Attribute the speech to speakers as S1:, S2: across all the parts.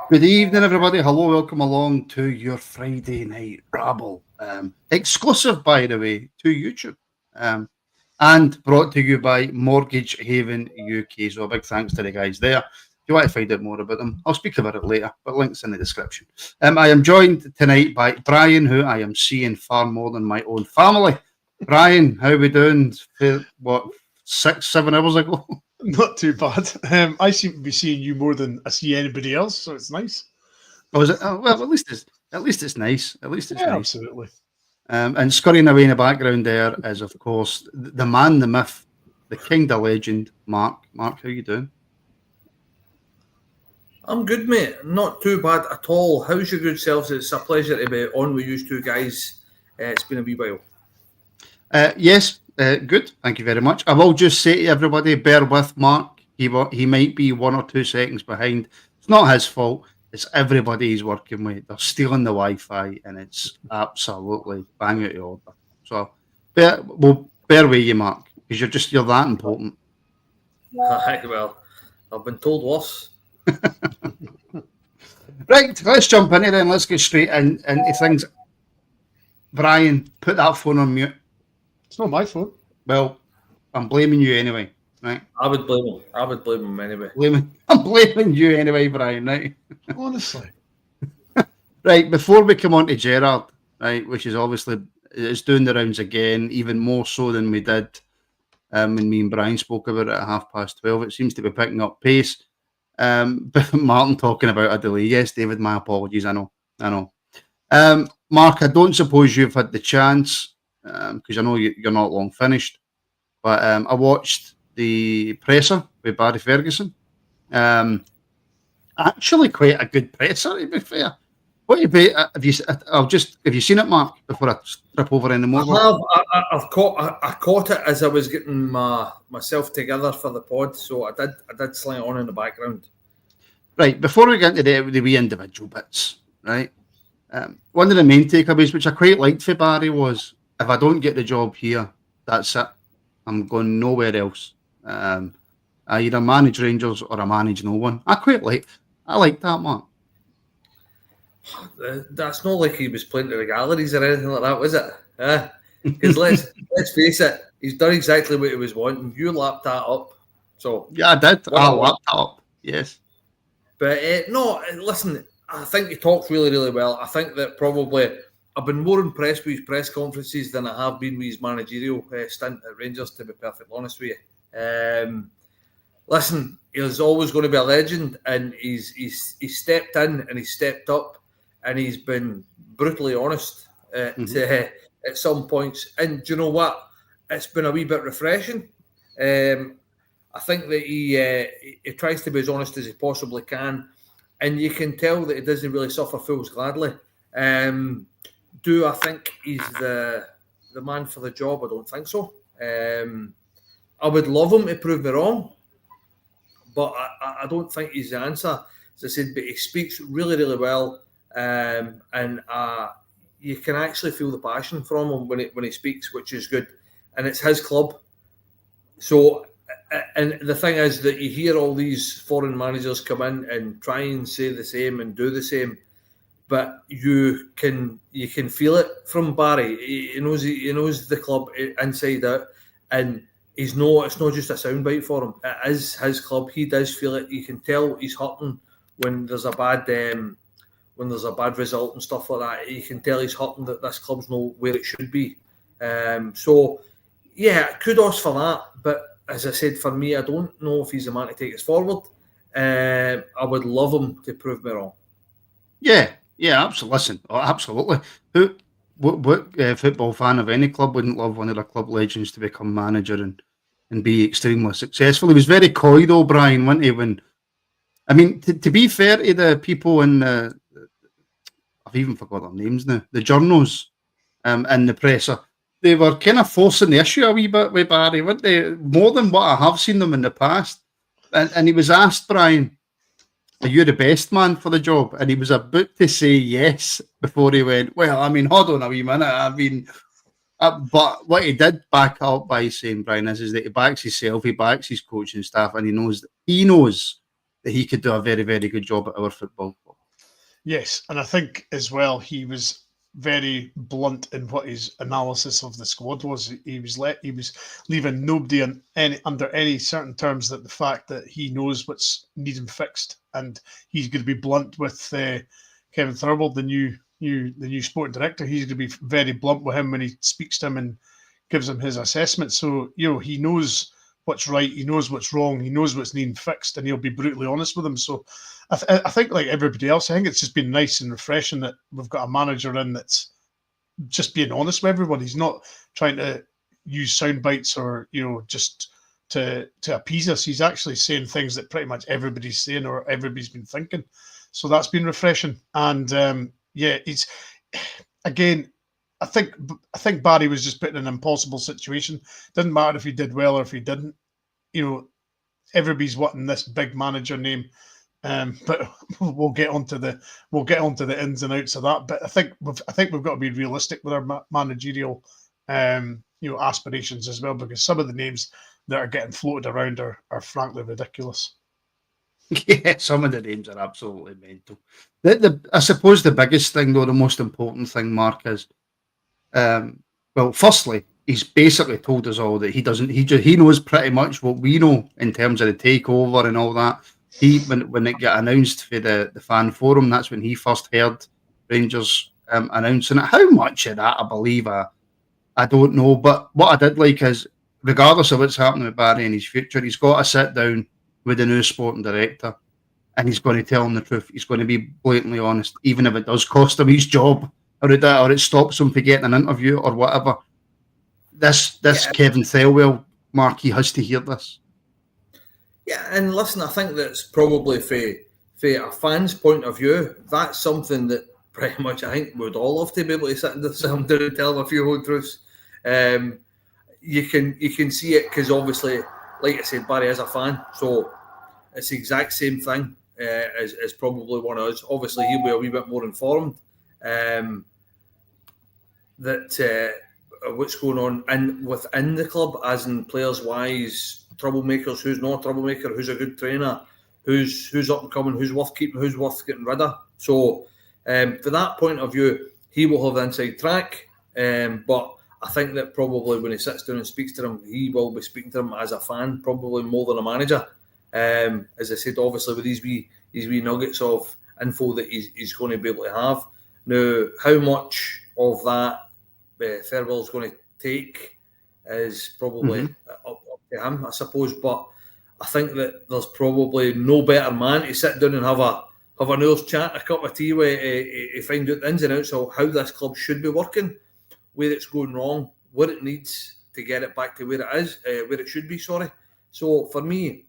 S1: Good evening, everybody. Hello, welcome along to your Friday Night Rabble. Exclusive, by the way, to YouTube. And brought to you by Mortgage Haven UK. So a big thanks to the guys there. If you want to find out more about them, I'll speak about it later, but links in the description. I am joined tonight by Bryan, who I am seeing far more than my own family. Bryan, how we doing? What, 6-7 hours ago?
S2: Not too bad. I seem to be seeing you more than I see anybody else, so it's nice.
S1: Oh, is it? Oh, well, at least it's nice. At least it's nice.
S2: Absolutely.
S1: And scurrying away in the background there is, of course, the man, the myth, the king, the legend, Mark. Mark, how you doing?
S3: I'm good, mate. Not too bad at all. How's your good selves? It's a pleasure to be on with you two guys. It's been a wee while.
S1: Yes, good. Thank you very much. I will just say to everybody, bear with Mark. He might be 1 or 2 seconds behind. It's not his fault. It's everybody he's working with. They're stealing the Wi-Fi, and it's absolutely bang out of order. So bear with you, Mark, because you're that important.
S3: Well, I've been told worse.
S1: Right, let's jump in then. Let's get straight into things. Bryan, put that phone on mute.
S2: It's not my phone.
S1: Well, I'm blaming you anyway, right?
S3: I would blame him anyway.
S1: I'm blaming you anyway, Bryan, right?
S2: Honestly.
S1: Right, before we come on to Gerrard, right, which is obviously it's doing the rounds again, even more so than we did when me and Bryan spoke about it at 12:30. It seems to be picking up pace. But Martin talking about a delay. Yes, David, my apologies. I know. Mark, I don't suppose you've had the chance, because I know you're not long finished, but I watched the presser with Barry Ferguson. Actually, quite a good presser, to be fair. What have you seen it, Mark? Before I trip over in the moment.
S3: I caught it as I was getting myself together for the pod, so I did sling it on in the background.
S1: Right, before we get into the wee individual bits, right? One of the main takeaways, which I quite liked for Barry, was if I don't get the job here, that's it. I'm going nowhere else. I either manage Rangers or I manage no one. I like that, Mark.
S3: That's not like he was playing to the galleries or anything like that, was it? Because let's face it, he's done exactly what he was wanting. You lapped that up. So
S1: yeah, I did. I lapped that up. Yes.
S3: But no, listen, I think he talks really, really well. I think that probably I've been more impressed with his press conferences than I have been with his managerial stint at Rangers, to be perfectly honest with you. Listen, he's always going to be a legend, and he's stepped in and he's stepped up, and he's been brutally honest at some points. And do you know what? It's been a wee bit refreshing. I think that he tries to be as honest as he possibly can, and you can tell that he doesn't really suffer fools gladly. Do I think he's the man for the job? I don't think so. I would love him to prove me wrong, but I don't think he's the answer. As I said, but he speaks really, really well, and you can actually feel the passion from him when he speaks, which is good. And it's his club. So, and the thing is that you hear all these foreign managers come in and try and say the same and do the same, but you can feel it from Barry. He knows the club inside out, and it's not just a soundbite for him. It is his club. He does feel it. You can tell he's hurting when there's a bad result and stuff like that. You can tell he's hurting that this club's not where it should be. So yeah, kudos for that. But as I said, for me, I don't know if he's the man to take us forward. I would love him to prove me wrong.
S1: Yeah, absolutely. Listen, absolutely. What football fan of any club wouldn't love one of their club legends to become manager and be extremely successful? He was very coy though, Bryan, wasn't he? To be fair to the people in I've even forgot their names now, the journals and the presser, they were kind of forcing the issue a wee bit with Barry, weren't they? More than what I have seen them in the past. And he was asked, Bryan, are you the best man for the job? And he was about to say yes before he went, well, hold on a wee minute. But what he did back up by saying, Bryan, is that he backs himself, he backs his coaching staff, and he knows that he could do a very, very good job at our football club.
S2: Yes, and I think as well he was very blunt in what his analysis of the squad was. He was leaving nobody on under any certain terms that the fact that he knows what's needing fixed, and he's going to be blunt with Kevin Thurble, the new sporting director. He's going to be very blunt with him when he speaks to him and gives him his assessment. So he knows what's right, he knows what's wrong, he knows what's needing fixed, and he'll be brutally honest with them. So I think, like everybody else, I think it's just been nice and refreshing that we've got a manager in that's just being honest with everyone. He's not trying to use sound bites or just to appease us. He's actually saying things that pretty much everybody's saying or everybody's been thinking. So that's been refreshing. And it's again. I think Barry was just put in an impossible situation. Didn't matter if he did well or if he didn't. Everybody's wanting this big manager name. But we'll get onto the ins and outs of that. But I think we've got to be realistic with our managerial aspirations as well, because some of the names that are getting floated around are frankly ridiculous.
S1: Yeah, some of the names are absolutely mental. I suppose the biggest thing, though, the most important thing, Mark, is well, firstly, he's basically told us all that he knows pretty much what we know in terms of the takeover and all that. When it got announced for the fan forum, that's when he first heard Rangers announcing it. How much of that I believe, I don't know. But what I did like is, regardless of what's happening with Barry in his future, he's got to sit down with the new sporting director, and he's going to tell him the truth. He's going to be blatantly honest, even if it does cost him his job, or it stops him from getting an interview or whatever. This Kevin Thelwell, Mark, he has to hear this.
S3: Yeah, and listen, I think that's probably for a fan's point of view, that's something that pretty much I think we'd all love to be able to sit down and tell them a few whole truths. You can see it because obviously, like I said, Barry is a fan, so it's the exact same thing as probably one of us. Obviously, he'll be a wee bit more informed that what's going on within the club, as in players wise, troublemakers, who's not a troublemaker, who's a good trainer, who's up and coming, who's worth keeping, who's worth getting rid of. So for that point of view, he will have the inside track. But I think that probably when he sits down and speaks to them, he will be speaking to them as a fan, probably more than a manager. As I said, obviously with these wee nuggets of info that he's going to be able to have. Now, how much of that Thirlwell's going to take is probably up to him, I suppose. But I think that there's probably no better man to sit down and have an hour's chat, a cup of tea, where to find out the ins and outs of how this club should be working, where it's going wrong, what it needs to get it back to where it is, where it should be. Sorry. So for me,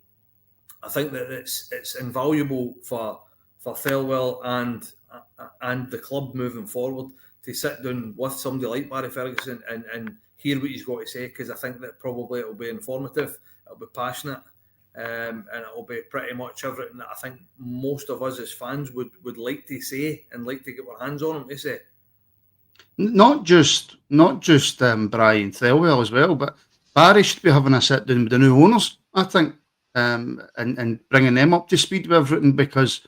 S3: I think that it's invaluable for Thelwell and the club moving forward to sit down with somebody like Barry Ferguson and hear what he's got to say, because I think that probably it'll be informative, it'll be passionate, and it'll be pretty much everything that I think most of us as fans would like to say and like to get our hands on him to say.
S1: Not just Bryan Thelwell as well, but Barry should be having a sit down with the new owners, I think, and bringing them up to speed with everything, because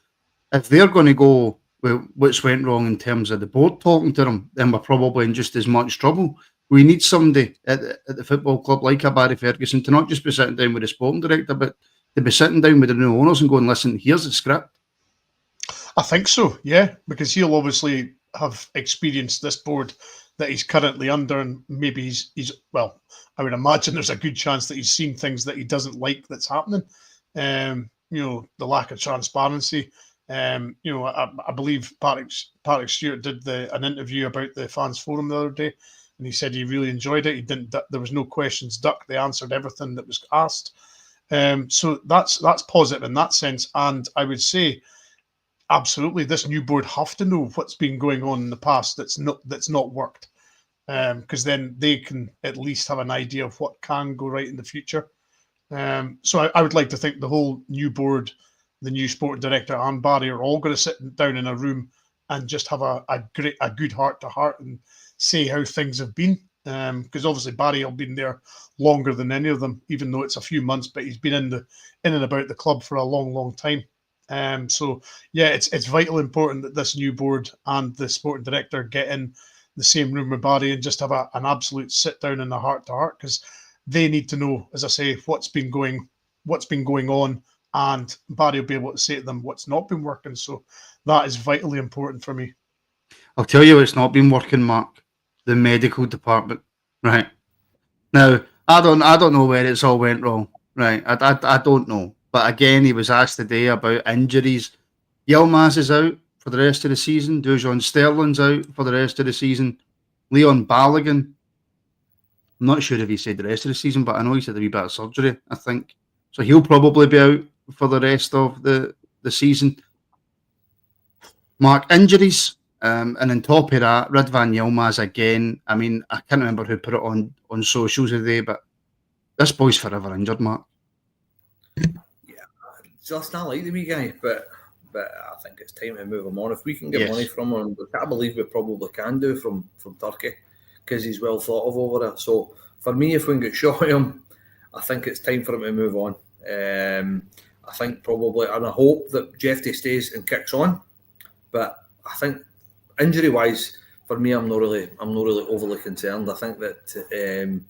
S1: if they're going to go with what's went wrong in terms of the board talking to them, then we're probably in just as much trouble. We need somebody at the football club like a Barry Ferguson to not just be sitting down with the sporting director, but to be sitting down with the new owners and going, listen, here's the script.
S2: I think so, yeah, because he'll obviously have experienced this board that he's currently under, and maybe he's well, I would imagine there's a good chance that he's seen things that he doesn't like that's happening. The lack of transparency. I believe Patrick Stewart did an interview about the fans forum the other day, and he said he really enjoyed it. There was no questions ducked. They answered everything that was asked. So that's positive in that sense. And I would say, absolutely, this new board have to know what's been going on in the past that's not worked, because then they can at least have an idea of what can go right in the future. So I would like to think the whole new board, the new sporting director and Barry are all going to sit down in a room and just have a good heart to heart and say how things have been. Because obviously Barry will been there longer than any of them, even though it's a few months, but he's been in and about the club for a long, long time. So yeah, it's vitally important that this new board and the sporting director get in the same room with Barry and just have an absolute sit down and a heart to heart, because they need to know, as I say, what's been going on, and Barry will be able to say to them what's not been working. So that is vitally important for me.
S1: I'll tell you what's not been working, Mark. The medical department. Right. Now, I don't know where it's all went wrong. Right. I don't know. But again, he was asked today about injuries. Yilmaz is out for the rest of the season. Dujon Sterling's out for the rest of the season. Leon Balogun, I'm not sure if he said the rest of the season, but I know he said a wee bit of surgery, I think. So he'll probably be out for the rest of the season. Mark, injuries. And on top of that, Ridvan Yilmaz again. I mean, I can't remember who put it on socials today, but this boy's forever injured, Mark.
S3: Yeah, just not like the wee guy, but I think it's time to move him on. If we can get money from him, which I believe we probably can do from Turkey, because he's well thought of over there. So for me, if we can get shot at him, I think it's time for him to move on. I think probably, and I hope that Jeffy stays and kicks on. But I think injury-wise, for me, I'm not really overly concerned. I think that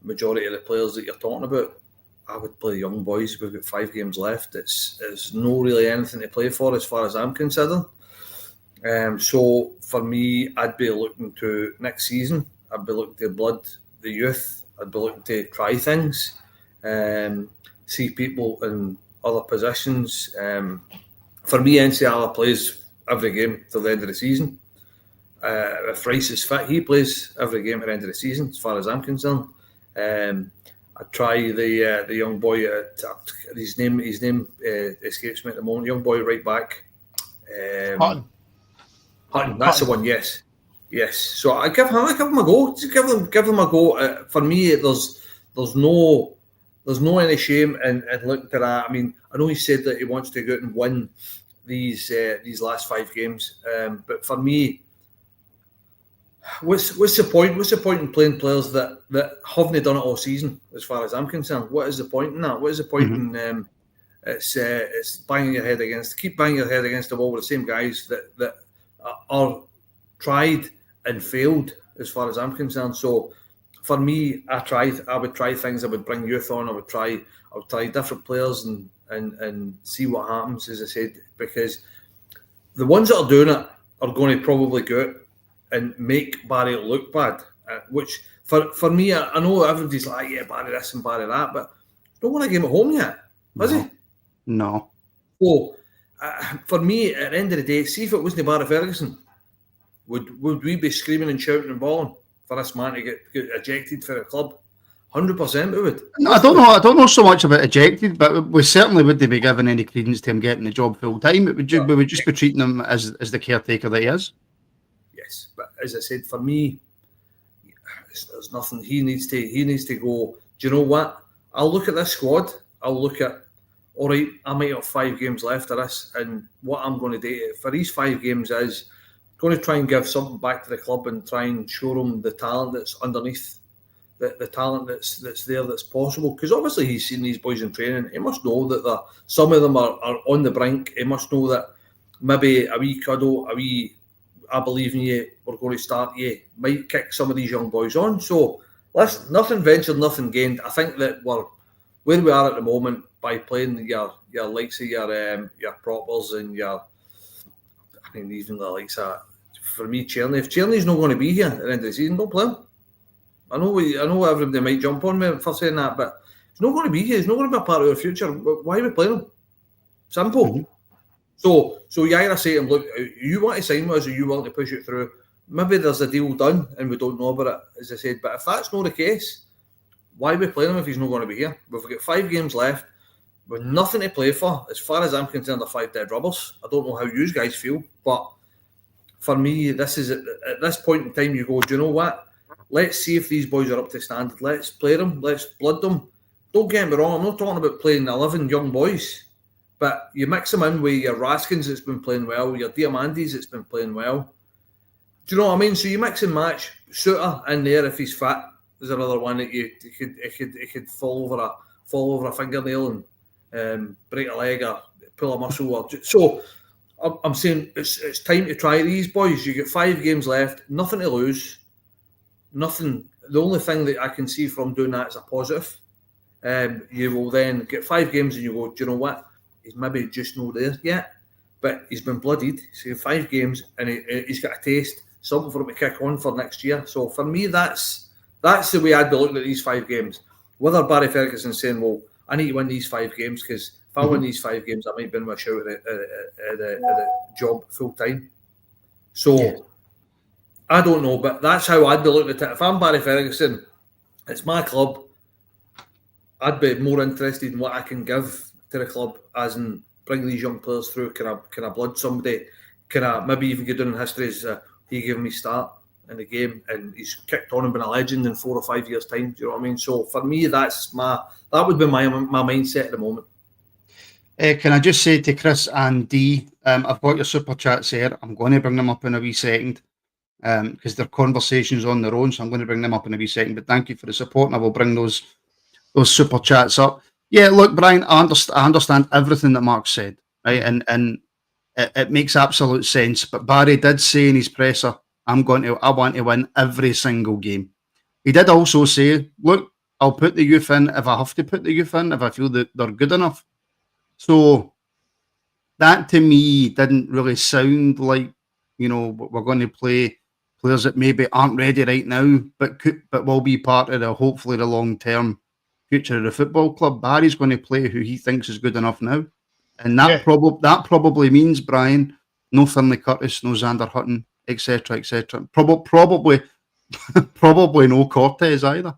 S3: majority of the players that you're talking about, I would play young boys. We've got 5 games left. It's no really anything to play for as far as I'm concerned. So for me, I'd be looking to next season. I'd be looking to blood the youth. I'd be looking to try things, see people in other positions. For me, NCR plays every game till the end of the season. If Rice is fit, he plays every game at the end of the season, as far as I'm concerned. I'd try the young boy. His name escapes me at the moment. Young boy, right back. Hutton, that's the one. Yes. So I give him a go. Just give him a go. For me, there's no any shame in looking at that. I mean, I know he said that he wants to go out and win these last 5 games, but for me, what's the point? What's the point in playing players that haven't done it all season? As far as I'm concerned, what is the point in that? What is the point in it's banging your head against the wall with the same guys that are tried and failed, as far as I'm concerned. So for me, I would try things. I would bring youth on. I would try different players and see what happens, as I said, because the ones that are doing it are going to probably go out and make Barry look bad, which for me, I know everybody's like, yeah, Barry this and Barry that, but don't want a game at home yet, has he?
S1: No.
S3: So for me, at the end of the day, see if it wasn't Barry Ferguson, would we be screaming and shouting and bawling for this man to get ejected for a club? 100% we would.
S1: No, I don't know so much about ejected, but we certainly wouldn't be giving any credence to him getting the job full time. We would just be treating him as the caretaker that he is.
S3: Yes, but as I said, for me, there's nothing. He needs to go. Do you know what? I'll look at this squad. I'll look at, all right, I might have 5 games left of this, and what I'm going to do for these 5 games is going to try and give something back to the club and try and show them the talent that's underneath, the talent that's there, that's possible. Because obviously he's seen these boys in training. He must know that some of them are on the brink. He must know that maybe a wee cuddle, a wee, I believe in you, we're going to start you, might kick some of these young boys on. So listen, nothing ventured, nothing gained. I think that we're where we are at the moment by playing your likes of your proppers and even the likes of, for me, Cherny. If Cherny's not going to be here at the end of the season, don't play him. I know everybody might jump on me for saying that, but he's not going to be here. He's not going to be a part of our future. Why are we playing him? Simple. Mm-hmm. So you either say to him, look, you want to sign with us or you want to push it through? Maybe there's a deal done and we don't know about it, as I said. But if that's not the case, why are we playing him if he's not going to be here? We've got 5 games left with nothing to play for. As far as I'm concerned, they're 5 dead rubbers. I don't know how you guys feel, but for me, this is at this point in time, you go, do you know what? Let's see if these boys are up to standard. Let's play them. Let's blood them. Don't get me wrong. I'm not talking about playing 11 young boys. But you mix them in with your Raskins that's been playing well, your Diamandis that's been playing well. Do you know what I mean? So you mix and match. Suter in there if he's fit. There's another one that it could fall over a fingernail and break a leg or pull a muscle. So I'm saying it's time to try these boys. You get 5 games left, nothing to lose, nothing. The only thing that I can see from doing that is a positive. You will then get 5 games and you go, do you know what? He's maybe just not there yet, but he's been bloodied. So 5 games and he's got a taste, something for him to kick on for next year. So for me, that's the way I'd be looking at these 5 games. Whether Barry Ferguson's saying, well, I need to win these 5 games because if I win these 5 games, I might be in my shout at the job full time. So I don't know, but that's how I'd be looking at it. If I'm Barry Ferguson, it's my club. I'd be more interested in what I can give to the club, as in bring these young players through. Can I blood somebody? Can I maybe even get down in history as he gave me start in the game and he's kicked on and been a legend in 4 or 5 years' time? Do you know what I mean? So for me, that would be my mindset at the moment.
S1: Can I just say to Chris and Dee, I've got your super chats here. I'm going to bring them up in a wee second because they're conversations on their own, so I'm going to bring them up in a wee second. But thank you for the support, and I will bring those super chats up. Yeah, look, Brian, I understand everything that Mark said, right? And it makes absolute sense. But Barry did say in his presser, I want to win every single game. He did also say, look, I'll put the youth in if I have to put the youth in, if I feel that they're good enough. So that to me didn't really sound like, we're going to play players that maybe aren't ready right now, but will be part of hopefully the long-term future of the football club. Barry's going to play who he thinks is good enough now. And that probably means, Brian, no Finlay Curtis, no Xander Hutton, etc., etc. Probably no Cortez either.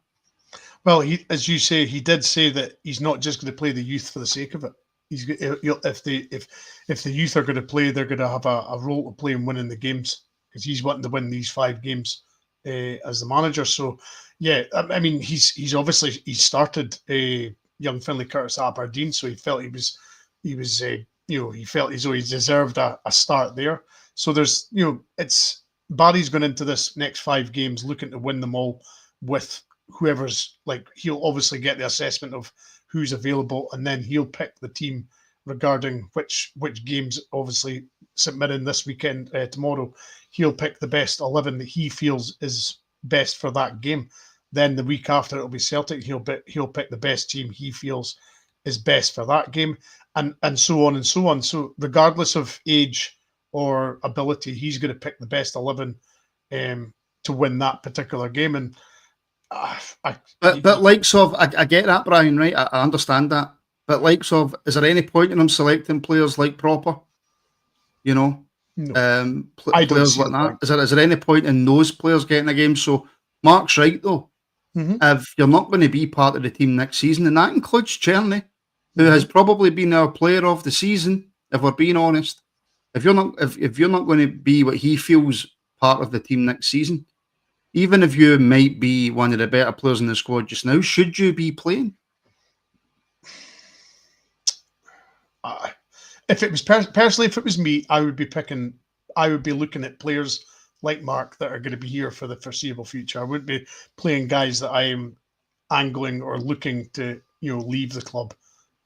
S2: Well, as you say, he did say that he's not just going to play the youth for the sake of it. If the youth are going to play, they're going to have a role to play in winning the games, because he's wanting to win these 5 games as the manager. So, yeah, I mean, he's obviously started young Finlay Curtis at Aberdeen, so he felt he felt as though he deserved a start there. So there's, it's Barry's going into this next 5 games looking to win them all with whoever's, like, he'll obviously get the assessment of who's available, and then he'll pick the team regarding which games, obviously submitting this weekend, tomorrow, he'll pick the best 11 that he feels is best for that game. Then the week after it'll be Celtic, he'll pick the best team he feels is best for that game, and so on and so on. So regardless of age or ability, he's going to pick the best 11 to win that particular game. And
S1: but likes of, I get that, Brian, right? I understand that. But likes of, is there any point in him selecting players like Proper?
S2: No.
S1: Players like that. Is there any point in those players getting a game? So Mark's right though. If you're not going to be part of the team next season, and that includes Cherny, who has probably been our player of the season, if we're being honest. If you're not going to be what he feels part of the team next season, even if you might be one of the better players in the squad just now, should you be playing?
S2: If it was personally, if it was me, I would be looking at players like Mark that are going to be here for the foreseeable future. I wouldn't be playing guys that I am angling or looking to, leave the club.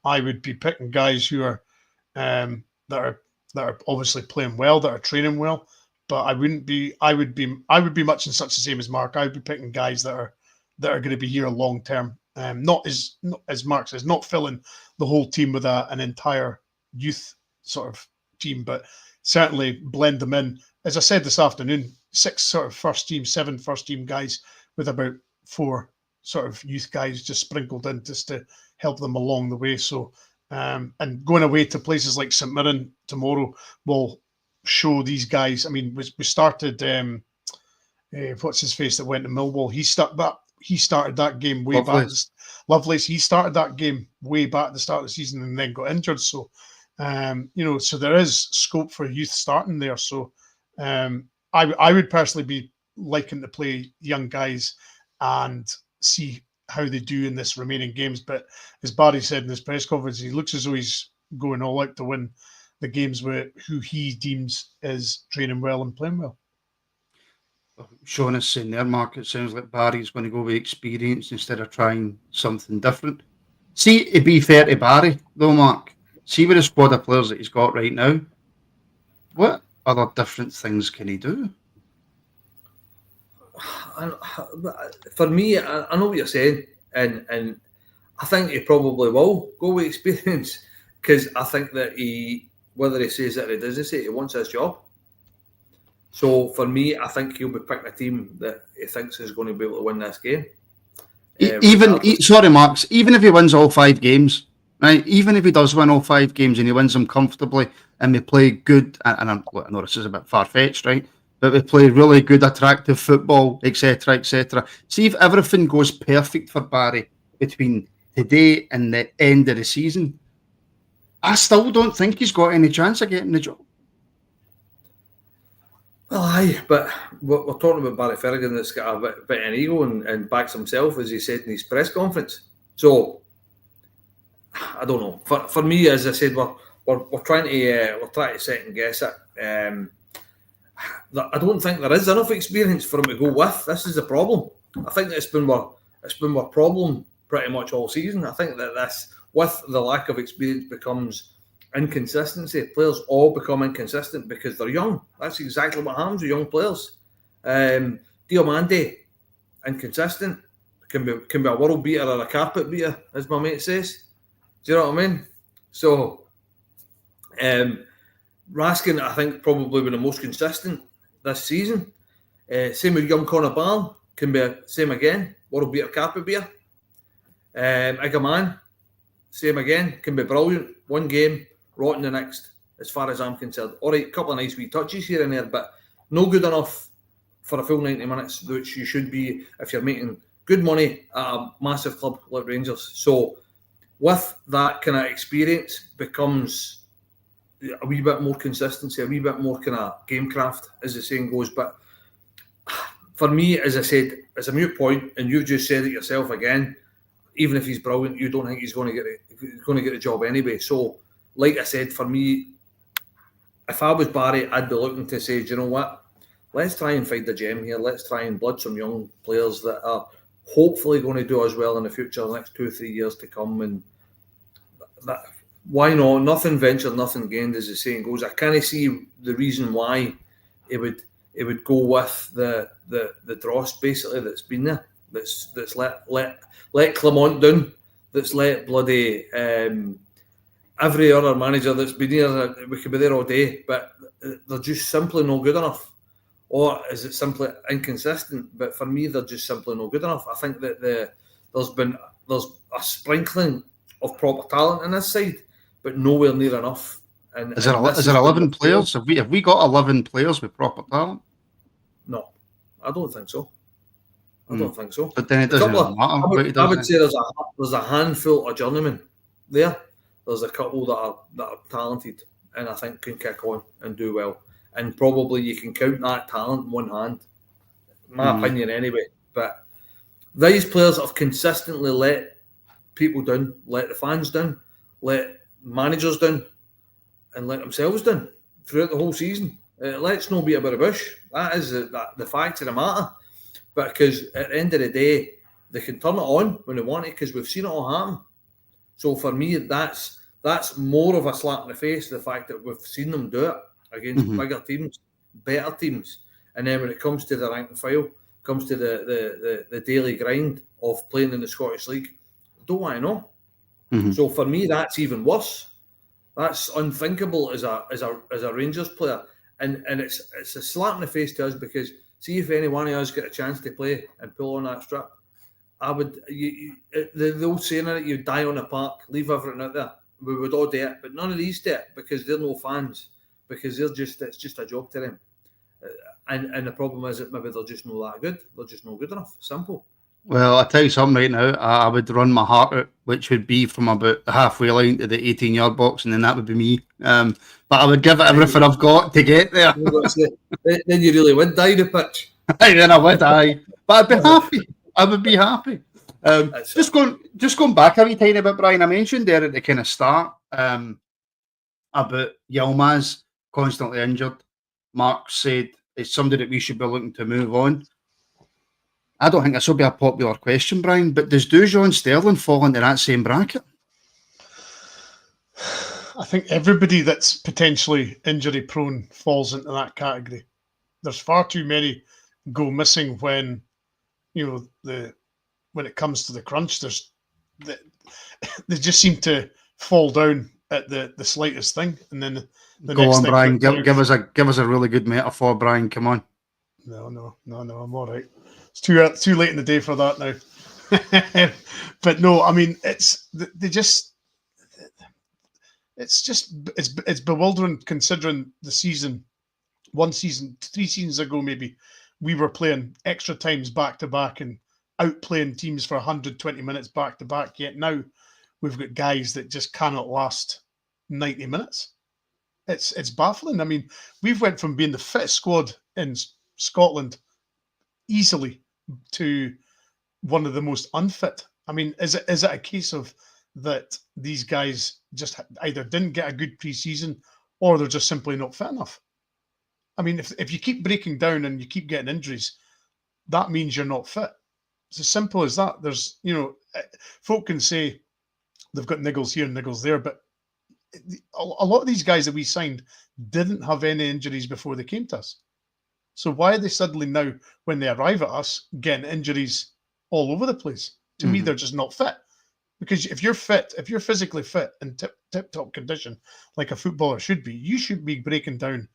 S2: I would be picking guys who are that are obviously playing well, that are training well. But I would be much in such the same as Mark. I would be picking guys that are going to be here long term. Not as Mark says, not filling the whole team with an entire youth sort of team, but certainly blend them in. As I said this afternoon, 6 sort of seven first team guys with about 4 sort of youth guys just sprinkled in just to help them along the way. So and going away to places like St Mirren tomorrow will show these guys. I mean, we started what's his face that went to Millwall. He started that game way back. Lovelace. He started that game way back at the start of the season and then got injured. So so there is scope for youth starting there. So I would personally be liking to play young guys and see how they do in this remaining games. But as Barry said in his press conference, he looks as though he's going all out to win the games with who he deems is training well and playing well.
S1: Sean is saying there, Mark, it sounds like Barry's going to go with experience instead of trying something different. See, to be fair to Barry, though, Mark, see with the squad of players that he's got right now, what other different things can he do?
S3: For me, I know what you're saying, and I think he probably will go with experience, because I think that whether he says it or he doesn't say it, he wants his job. So for me, I think he'll be picking a team that he thinks is going to be able to win this game.
S1: Sorry, Marks, even if he wins all 5 games, right? Even if he does win all 5 games and he wins them comfortably and we play good, and I know this is a bit far-fetched, right? But we play really good, attractive football, etc., etc. See if everything goes perfect for Barry between today and the end of the season, I still don't think he's got any chance of getting the job.
S3: Well, aye, but we're talking about Barry Ferguson that's got a bit of an ego and backs himself, as he said in his press conference. So I don't know. For me, as I said, we're trying to second guess it. I don't think there is enough experience for him to go with. This is the problem. I think that it's been our problem pretty much all season. I think that this, with the lack of experience, becomes inconsistency. Players all become inconsistent because they're young. That's exactly what happens with young players. Diomande, inconsistent, can be a world beater or a carpet beater, as my mate says. Do you know what I mean? So, Raskin, I think, probably been the most consistent this season. Same with young Connor Barn, can be same again, world beater, carpet beater. Igaman, same again, can be brilliant. One game, rotten the next, as far as I'm concerned. All right, a couple of nice wee touches here and there, but no good enough for a full 90 minutes, which you should be if you're making good money at a massive club like Rangers. So with that kind of experience becomes a wee bit more consistency, a wee bit more kind of gamecraft, as the saying goes. But for me, as I said, it's a moot point, and you've just said it yourself again. Even if he's brilliant, you don't think he's going to get the job anyway. So, like I said, for me, if I was Barry, I'd be looking to say, do you know what? Let's try and find the gem here. Let's try and blood some young players that are hopefully going to do as well in the future, the next 2 or 3 years to come. And that, why not? Nothing ventured, nothing gained, as the saying goes. I can't see the reason why it would go with the dross basically that's been there. That's let Clement down. That's let bloody every other manager that's been here. We could be there all day, but they're just simply not good enough. Or is it simply inconsistent? But for me, they're just simply not good enough. I think that there's a sprinkling of proper talent in this side, but nowhere near enough. And
S1: is there 11 players? Have we got 11 players with proper talent?
S3: No, I don't think so. I don't think so.
S1: But then it doesn't matter.
S3: I would say there's a handful of journeymen there. There's a couple that are talented and I think can kick on and do well. And probably you can count that talent in one hand. My opinion anyway. But these players have consistently let people down, let the fans down, let managers down, and let themselves down throughout the whole season. Let's not beat about the bush. That is the fact of the matter. But because at the end of the day, they can turn it on when they want it, because we've seen it all happen. So for me, that's more of a slap in the face, the fact that we've seen them do it against bigger teams, better teams. And then when it comes to the rank and file, comes to the daily grind of playing in the Scottish League, I don't want to know. So for me, that's even worse. That's unthinkable as a Rangers player. And it's a slap in the face to us, because see if any one of us get a chance to play and pull on that strip, the old saying that you die on the park, leave everything out there. We would all do it, but none of these do it because they're no fans, because it's just a job to them. And the problem is that maybe they're just not that good. They're just not good enough. Simple.
S1: Well, I'll tell you something right now. I would run my heart out, which would be from about the halfway line to the 18-yard box, and then that would be me. But I would give it everything I've got to get there.
S3: Then you really would die the pitch.
S1: Then I would, aye. But I'd be happy. I would be happy. Just going back a wee tiny bit, Brian, I mentioned there at the kind of start about Yilmaz constantly injured. Mark said it's somebody that we should be looking to move on. I don't think this will be a popular question, Brian, but does Dujon Sterling fall into that same bracket?
S2: I think everybody that's potentially injury prone falls into that category. There's far too many go missing when when it comes to the crunch. They just seem to fall down at the slightest thing, and then the
S1: Go
S2: next
S1: on,
S2: thing.
S1: Brian. Give us a really good metaphor, Brian. Come on.
S2: No. I'm all right. It's too late in the day for that now. But no, I mean it's bewildering considering the season. One season, 3 seasons ago, maybe we were playing extra times back to back and outplaying teams for 120 minutes back to back. Yet now we've got guys that just cannot last 90 minutes. It's baffling. I mean, we've went from being the fittest squad in Scotland easily to one of the most unfit. I mean, is it a case of that these guys just either didn't get a good pre-season or they're just simply not fit enough? I mean, if you keep breaking down and you keep getting injuries, that means you're not fit. It's as simple as that. There's, folk can say they've got niggles here and niggles there, but a lot of these guys that we signed didn't have any injuries before they came to us. So why are they suddenly now, when they arrive at us, getting injuries all over the place? To me, they're just not fit. Because if you're fit, if you're physically fit and tip-top condition, like a footballer should be, you should be breaking down,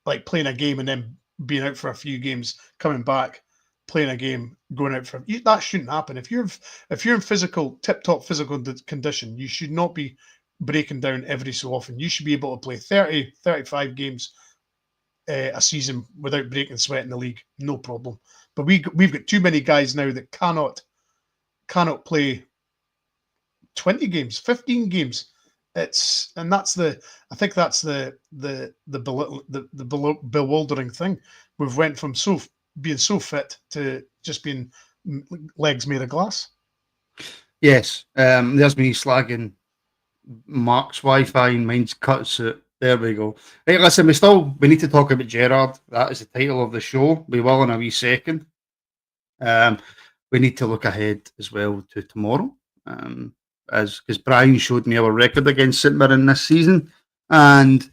S2: like playing a game and then being out for a few games, coming back, playing a game, going out for that shouldn't happen. If you're in tip-top physical condition, you should not be breaking down every so often. You should be able to play 30, 35 games a season without breaking sweat in the league, no problem. But we've got too many guys now that cannot play 20 games, 15 games. I think that's the bewildering thing. We've went from being so fit to just being legs made of glass.
S1: Yes, there's me slagging Mark's Wi-Fi and mine's cuts it. There we go. Hey, listen, we need to talk about Gerrard. That is the title of the show. We will in a wee second. We need to look ahead as well to tomorrow. Because Brian showed me our record against St Mirren this season, and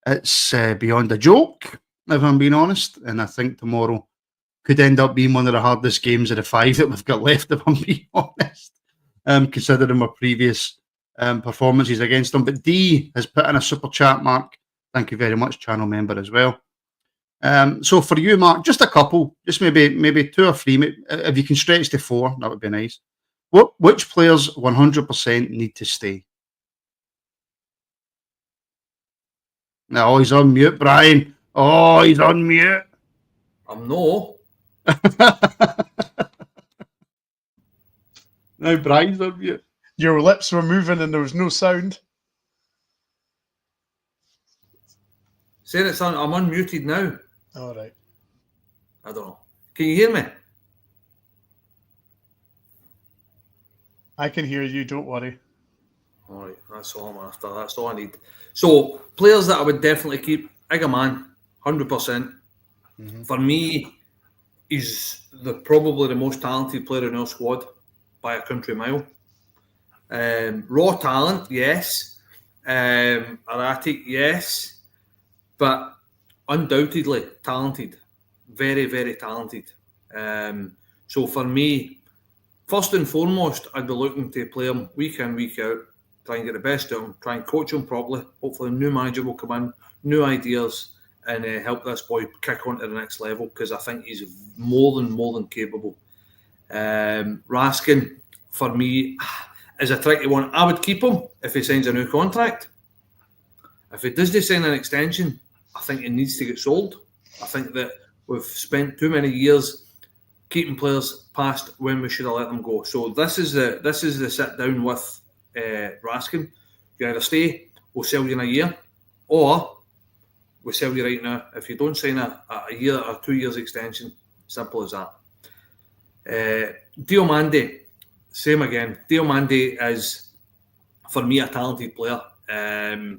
S1: it's beyond a joke, if I'm being honest. And I think tomorrow could end up being one of the hardest games of the 5 that we've got left, if I'm being honest, considering our previous performances against them. But D has put in a super chat, Mark. Thank you very much, channel member as well. So for you, Mark, just a couple, just maybe 2 or 3. If you can stretch to 4, that would be nice. Which players 100% need to stay? No, he's on mute, Brian. Oh, he's on mute.
S3: I'm no.
S1: Now Brian's on mute.
S2: Your lips were moving and there was no sound.
S3: Say it, son. I'm unmuted now.
S2: All right.
S3: I don't know. Can you hear me?
S2: I can hear you. Don't worry.
S3: All right. That's all I'm after. That's all I need. So, players that I would definitely keep. Igaman, 100%. For me, he's probably the most talented player in our squad by a country mile. Raw talent, yes. Erratic, yes. But undoubtedly talented. Very, very talented. So for me, first and foremost, I'd be looking to play him week in, week out, try and get the best out of him, try and coach him properly. Hopefully a new manager will come in, new ideas, and help this boy kick on to the next level, because I think he's more than capable. Raskin, for me, is a tricky one. I would keep him if he signs a new contract. If he doesn't sign an extension, I think he needs to get sold. I think that we've spent too many years keeping players past when we should have let them go. So this is the sit down with Raskin. You either stay, we'll sell you in a year, or we sell you right now. If you don't sign a year or 2 years extension, simple as that. Diomande, same again. Diomande is, for me, a talented player. I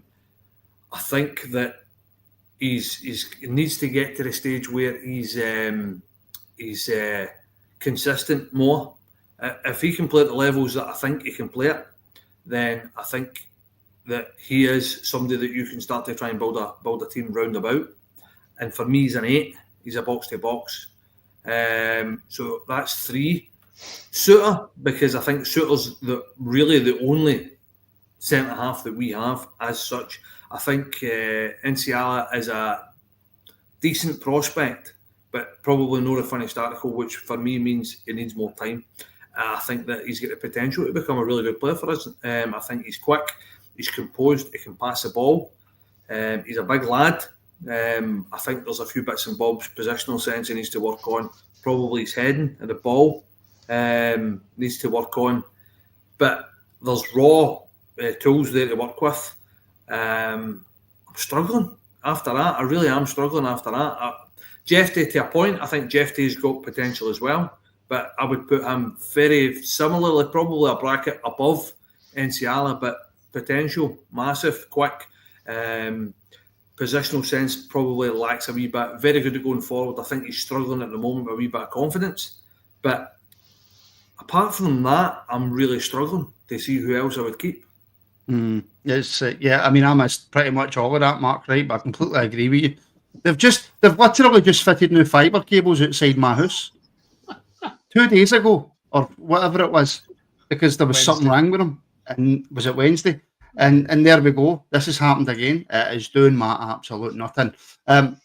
S3: think that he needs to get to the stage where he's consistent more. If he can play at the levels that I think he can play at, then I think that he is somebody that you can start to try and build a team round about. And for me, he's an 8. He's a box to box. So that's 3. Suter, because I think Suter's really the only centre half that we have as such. I think Inciala is a decent prospect, but probably not a finished article, which for me means he needs more time. I think that he's got the potential to become a really good player for us. I think he's quick, he's composed, he can pass the ball. He's a big lad. I think there's a few bits and bobs, positional sense he needs to work on. Probably his heading and the ball needs to work on. But there's raw tools there to work with. I'm struggling after that. I really am struggling after that. Jeffy, to a point, I think Jeffy's got potential as well. But I would put him very similarly, probably a bracket above Inciala, but potential, massive, quick. Positional sense probably lacks a wee bit. Very good at going forward. I think he's struggling at the moment with a wee bit of confidence. But apart from that, I'm really struggling to see who else I would keep.
S1: It's yeah. I mean, I missed pretty much all of that, Mark. Right, but I completely agree with you. They've literally just fitted new fibre cables outside my house 2 days ago or whatever it was, because there was something wrong with them. And was it Wednesday? And there we go. This has happened again. It is doing my absolute nothing.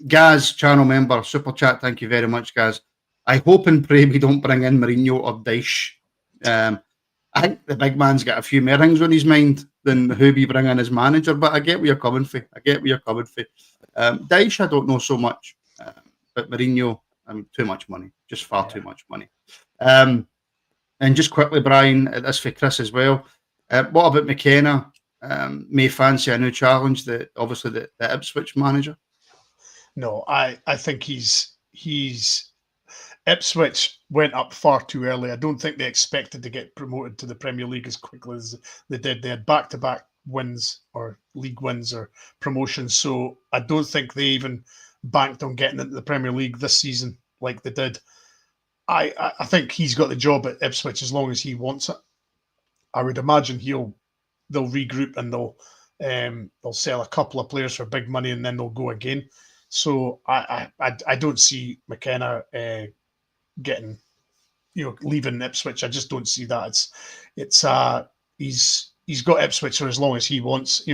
S1: Gaz, channel member, super chat. Thank you very much, Gaz. I hope and pray we don't bring in Mourinho or Dyche. I think the big man's got a few more things on his mind than who we bring in as manager. But I get where you're coming from. Dyche, I don't know so much. But Mourinho, I mean, too much money. Just far too much money. And just quickly, Brian, this for Chris as well. What about McKenna? May fancy a new challenge, obviously the Ipswich manager?
S2: No, I think he's Ipswich went up far too early. I don't think they expected to get promoted to the Premier League as quickly as they did. They had back-to-back wins or league wins or promotions, so I don't think they even banked on getting into the Premier League this season like they did. I think he's got the job at Ipswich as long as he wants it. I would imagine they'll regroup and they'll sell a couple of players for big money and then they'll go again. So I don't see McKenna getting, leaving Ipswich. I just don't see that. He's got Ipswich for as long as he wants.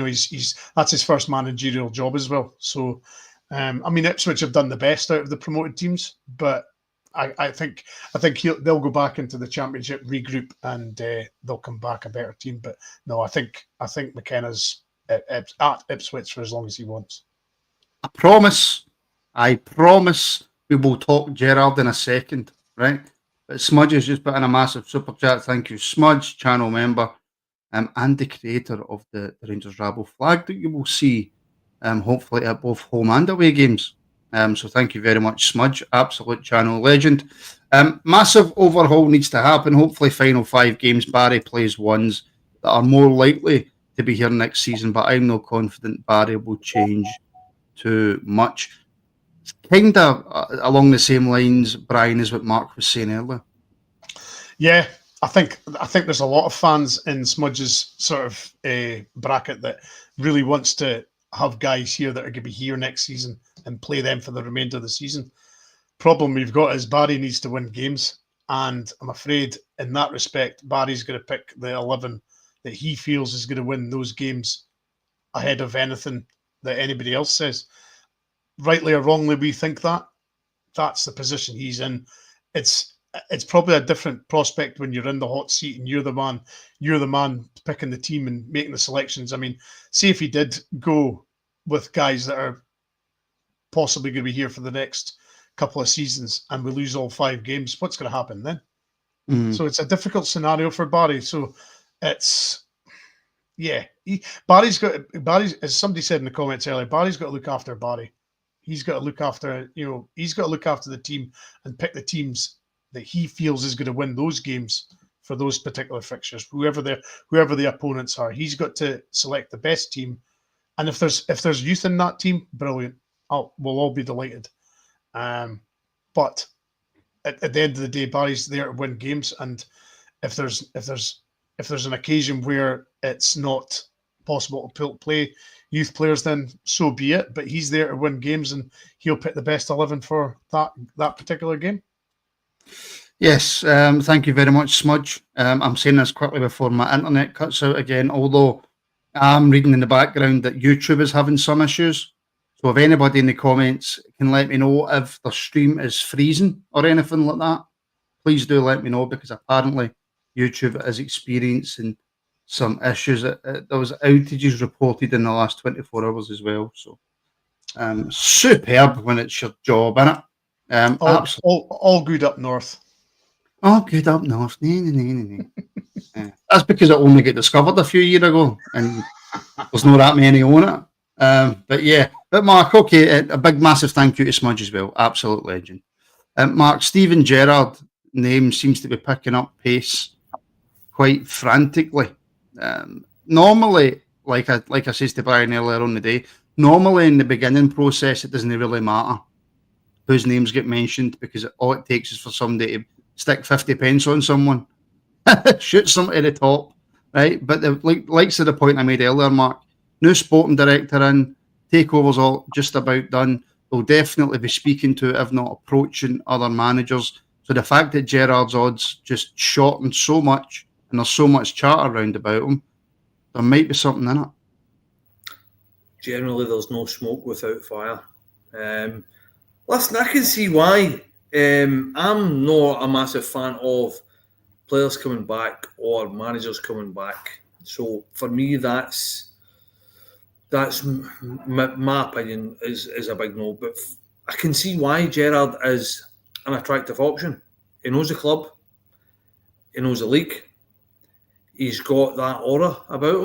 S2: That's his first managerial job as well. So I mean, Ipswich have done the best out of the promoted teams, but I think they'll go back into the Championship, regroup, and they'll come back a better team. But no, I think McKenna's at Ipswich for as long as he wants.
S1: I promise we will talk Gerrard in a second, right? But Smudge has just put in a massive super chat. Thank you, Smudge, channel member, and the creator of the Rangers Rabble flag that you will see, hopefully at both home and away games. So thank you very much, Smudge, absolute channel legend. Massive overhaul needs to happen. Hopefully, final 5 games, Barry plays ones that are more likely to be here next season, but I'm not confident Barry will change too much. It's kind of along the same lines, Brian, as what Mark was saying earlier.
S2: Yeah, I think there's a lot of fans in Smudge's sort of bracket that really wants to have guys here that are going to be here next season and play them for the remainder of the season. Problem we've got is Barry needs to win games, and I'm afraid in that respect, Barry's going to pick the 11 that he feels is going to win those games ahead of anything that anybody else says. Rightly or wrongly, we think that. That's the position he's in. It's probably a different prospect when you're in the hot seat and you're the man picking the team and making the selections. I mean, see if he did go with guys that are possibly going to be here for the next couple of seasons and we lose all 5 games, what's going to happen then? So it's a difficult scenario for Barry. So it's, Barry's, as somebody said in the comments earlier, Barry's got to look after Barry. He's got to look after, he's got to look after the team and pick the teams that he feels is going to win those games for those particular fixtures, whoever the opponents are. He's got to select the best team, and if there's youth in that team, brilliant. We'll all be delighted. But at the end of the day, Barry's there to win games, and if there's an occasion where it's not possible to play youth players, then so be it. But he's there to win games, and he'll pick the best 11 for that particular game.
S1: Yes, thank you very much, Smudge. I'm saying this quickly before my internet cuts out again, although I'm reading in the background that YouTube is having some issues. So if anybody in the comments can let me know if the stream is freezing or anything like that, please do let me know, because apparently YouTube is experiencing some issues. There was outages reported in the last 24 hours as well. So superb when it's your job, innit?
S2: All good up north.
S1: Oh, good up north. That's because it only got discovered a few years ago, and there's not that many on it. But yeah, but Mark, okay, a big massive thank you to Smudge as well. Absolute legend. Mark, Steven Gerrard name seems to be picking up pace quite frantically. Normally, like I said to Brian earlier on the day, normally in the beginning process, it doesn't really matter whose names get mentioned, because all it takes is for somebody to stick 50 pence on someone, shoot somebody to the top, right? But likes to the point I made earlier, Mark, new sporting director in, takeovers all just about done. They'll definitely be speaking to, if not approaching, other managers. So the fact that Gerrard's odds just shortened so much, and there's so much chatter around about him, there might be something in it.
S3: Generally, there's no smoke without fire. Listen, I can see why. I'm not a massive fan of players coming back or managers coming back. So for me, that's my opinion is a big no. But I can see why Gerrard is an attractive option. He knows the club. He knows the league. He's got that aura about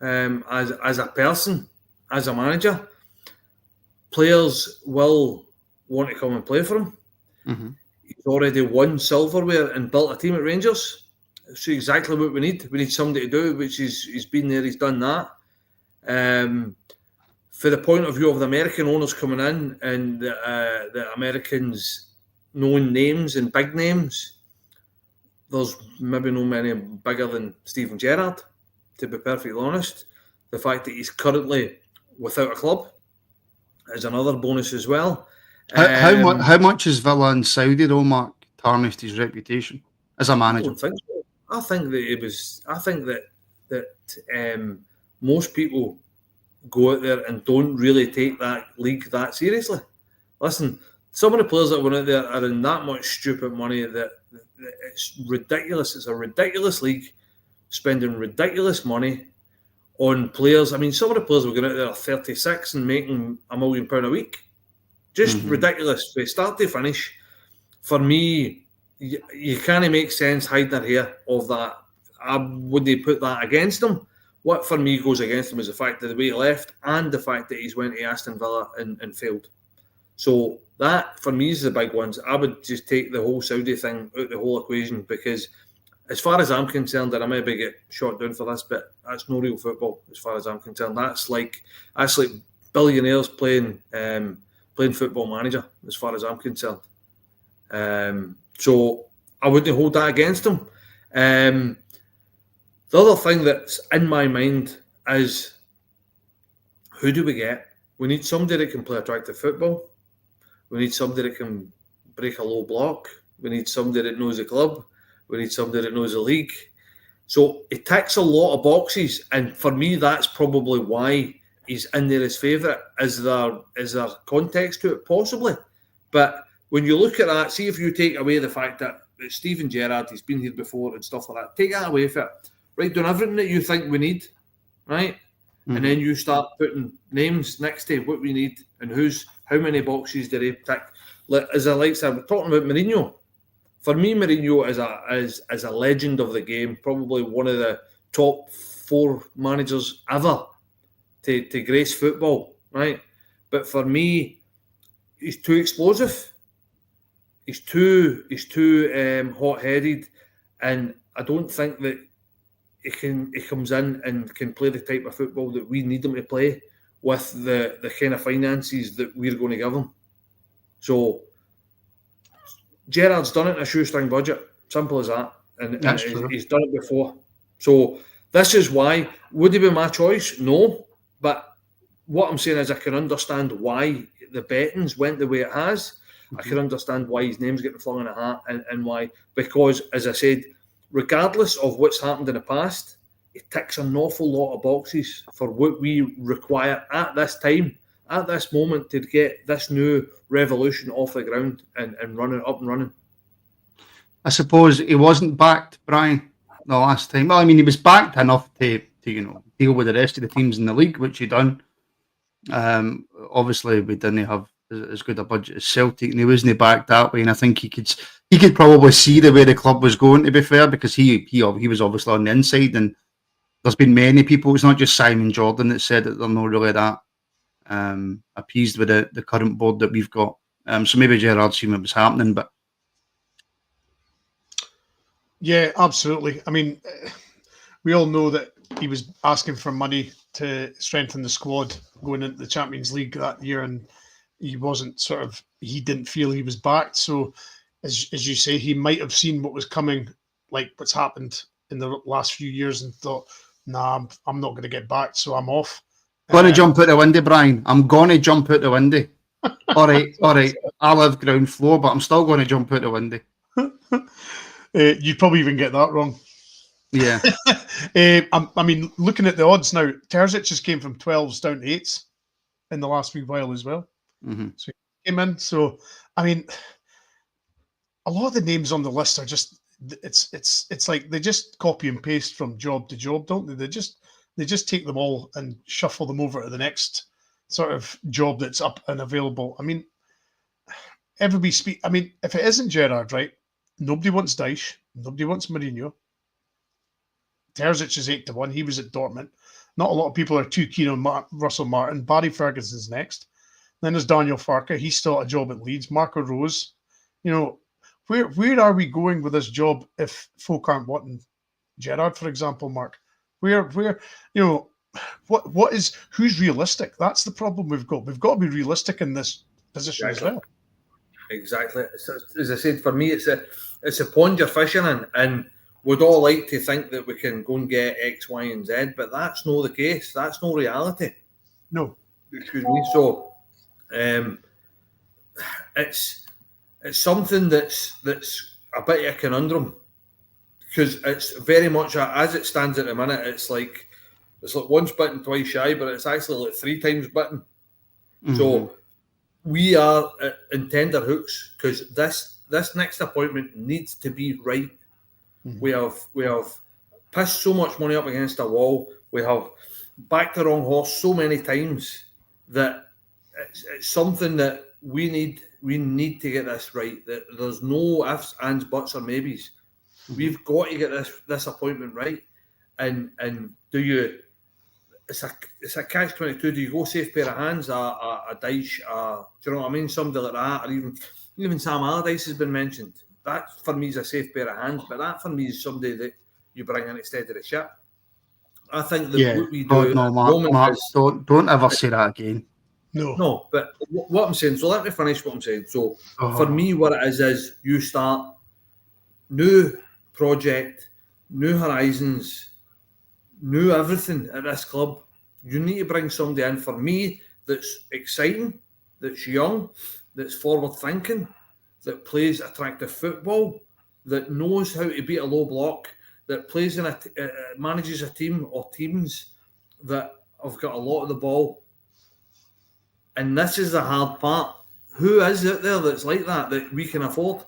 S3: him as a person, as a manager. Players will want to come and play for him.
S1: Mm-hmm.
S3: He's already won silverware and built a team at Rangers. That's exactly what we need. We need somebody to do it, which he's been there, he's done that. For the point of view of the American owners coming in and the Americans knowing names and big names, there's maybe no many bigger than Steven Gerrard, to be perfectly honest. The fact that he's currently without a club is another bonus as well.
S1: How much has Villa and Saudi, though, Mark, tarnished his reputation as a manager?
S3: I don't think so. I think that it was. I think that most people go out there and don't really take that league that seriously. Listen, some of the players that went out there are in that much stupid money that it's ridiculous. It's a ridiculous league, spending ridiculous money on players. I mean, some of the players were going out there are 36 and making £1 million a week. Just ridiculous from start to finish. For me, you can't make sense hiding their hair of that. Would they put that against them? What for me goes against him is the fact that the way he left and the fact that he's went to Aston Villa and failed. So that for me is the big ones. I would just take the whole Saudi thing out of the whole equation, because as far as I'm concerned, and I maybe get shot down for this, but that's no real football as far as I'm concerned. That's like billionaires playing Football Manager as far as I'm concerned. So I wouldn't hold that against him. The other thing that's in my mind is, who do we get? We need somebody that can play attractive football. We need somebody that can break a low block. We need somebody that knows the club. We need somebody that knows the league. So it ticks a lot of boxes, and for me, that's probably why he's in there as favourite. Is there context to it? Possibly. But when you look at that, see if you take away the fact that it's Steven Gerrard, he's been here before and stuff like that, take that away from it. Write down everything that you think we need, right? Mm-hmm. And then you start putting names next to what we need and how many boxes do they tick. As I said, we're talking about Mourinho. For me, Mourinho is a legend of the game, probably one of the top 4 managers ever to grace football, right? But for me, he's too explosive. He's too hot-headed, and I don't think that he comes in and can play the type of football that we need him to play with the kind of finances that we're going to give him. So Gerrard's done it in a shoestring budget, simple as that, and he's done it before. So This is why. Would it be my choice? No. But what I'm saying is I can understand why the bettings went the way it has. I can understand why his name's getting flung in a hat and why. Because, as I said, regardless of what's happened in the past, it ticks an awful lot of boxes for what we require at this time, at this moment, to get this new revolution off the ground and running up and running.
S1: I suppose he wasn't backed, Brian, the last time. Well, I mean, he was backed enough to deal with the rest of the teams in the league, which he done. Obviously, we didn't have as good a budget as Celtic, and he wasn't backed that way. And I think he could probably see the way the club was going. To be fair, because he was obviously on the inside, and there's been many people. It's not just Simon Jordan that said that they're not really that appeased with the current board that we've got. So maybe Gerrard seen what was happening, but.
S2: Yeah, absolutely. I mean, we all know that he was asking for money to strengthen the squad going into the Champions League that year, and he didn't feel he was backed. So, as you say, he might have seen what was coming, like what's happened in the last few years, and thought, nah, I'm not going to get backed, so I'm off.
S1: Going to jump out the window, Brian. I'm going to jump out the window. All right. I live ground floor, but I'm still going to jump out the window.
S2: You'd probably even get that wrong.
S1: Yeah.
S2: I mean, looking at the odds now, Terzic just came from 12s down to 8s in the last wee while as well.
S1: Mm-hmm.
S2: So he came in. So, I mean, a lot of the names on the list are just, it's like they just copy and paste from job to job, don't they? They just take them all and shuffle them over to the next sort of job that's up and available. I mean, if it isn't Gerrard, right? Nobody wants Dyche. Nobody wants Mourinho. Terzic is 8-1. He was at Dortmund. Not a lot of people are too keen on Russell Martin. Barry Ferguson's next. Then there's Daniel Farke. He's still at a job at Leeds. Marco Rose. Where are we going with this job if folk aren't wanting Gerrard, for example, Mark? Who's realistic? That's the problem we've got. We've got to be realistic in this position as well.
S3: Exactly. As I said, for me, it's a pond you're fishing in, and we'd all like to think that we can go and get X, Y, and Z, but that's not the case. That's no reality.
S2: No.
S3: Excuse me. So, it's something that's a bit of a conundrum, because it's very much as it stands at the minute. It's like once bitten, twice shy, but it's actually like 3 times bitten. Mm-hmm. So. We are in tender hooks because this next appointment needs to be right. Mm-hmm. We have pissed so much money up against a wall. We have backed the wrong horse so many times that it's something that we need to get this right. That there's no ifs, ands, buts, or maybes. Mm-hmm. We've got to get this appointment right. And do you? It's a catch-22. Do you go safe pair of hands, a Dyche, do you know what I mean? Somebody like that, or even Sam Allardyce has been mentioned. That for me is a safe pair of hands, but that for me is somebody that you bring in instead of the ship. I think that what we do.
S1: No, Mark, don't ever say that again.
S3: No, but what I'm saying. So let me finish what I'm saying. So for me, what it is you start new project, new horizons. New everything at this club. You need to bring somebody in for me that's exciting, that's young, that's forward thinking, that plays attractive football, that knows how to beat a low block, that plays in manages a team or teams that have got a lot of the ball. And this is the hard part. Who is it there that's like that we can afford?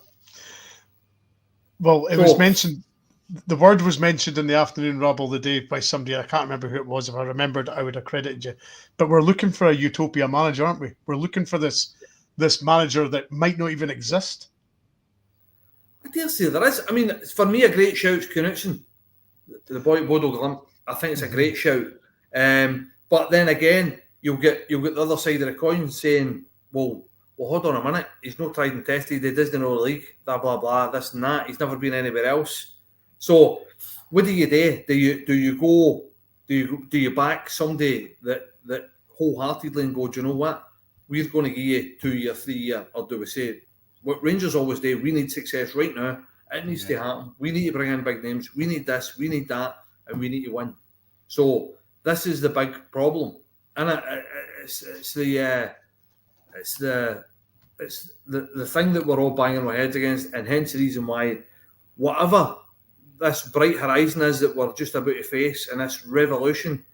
S2: Well, it was mentioned. The word was mentioned in the afternoon rabble the day by somebody. I can't remember who it was. If I remembered, I would have credited you. But we're looking for a utopia manager, aren't we? We're looking for this manager that might not even exist.
S3: I dare say there is. I mean, it's for me a great shout's Knutson, the boy at Bodo Glimt. I think it's a great shout. But then again, you'll get the other side of the coin saying, well, hold on a minute. He's not tried and tested. He doesn't know the league. Blah blah blah. This and that. He's never been anywhere else. So, what do you do? Do you back somebody that wholeheartedly and go, do you know what? We're going to give you 2 year, 3 year, or do we say what Rangers always do? We need success right now. It needs to happen. We need to bring in big names. We need this. We need that. and we need to win. So this is the big problem, and it's the thing that we're all banging our heads against, and hence the reason why whatever this bright horizon is that we're just about to face, and this revolution,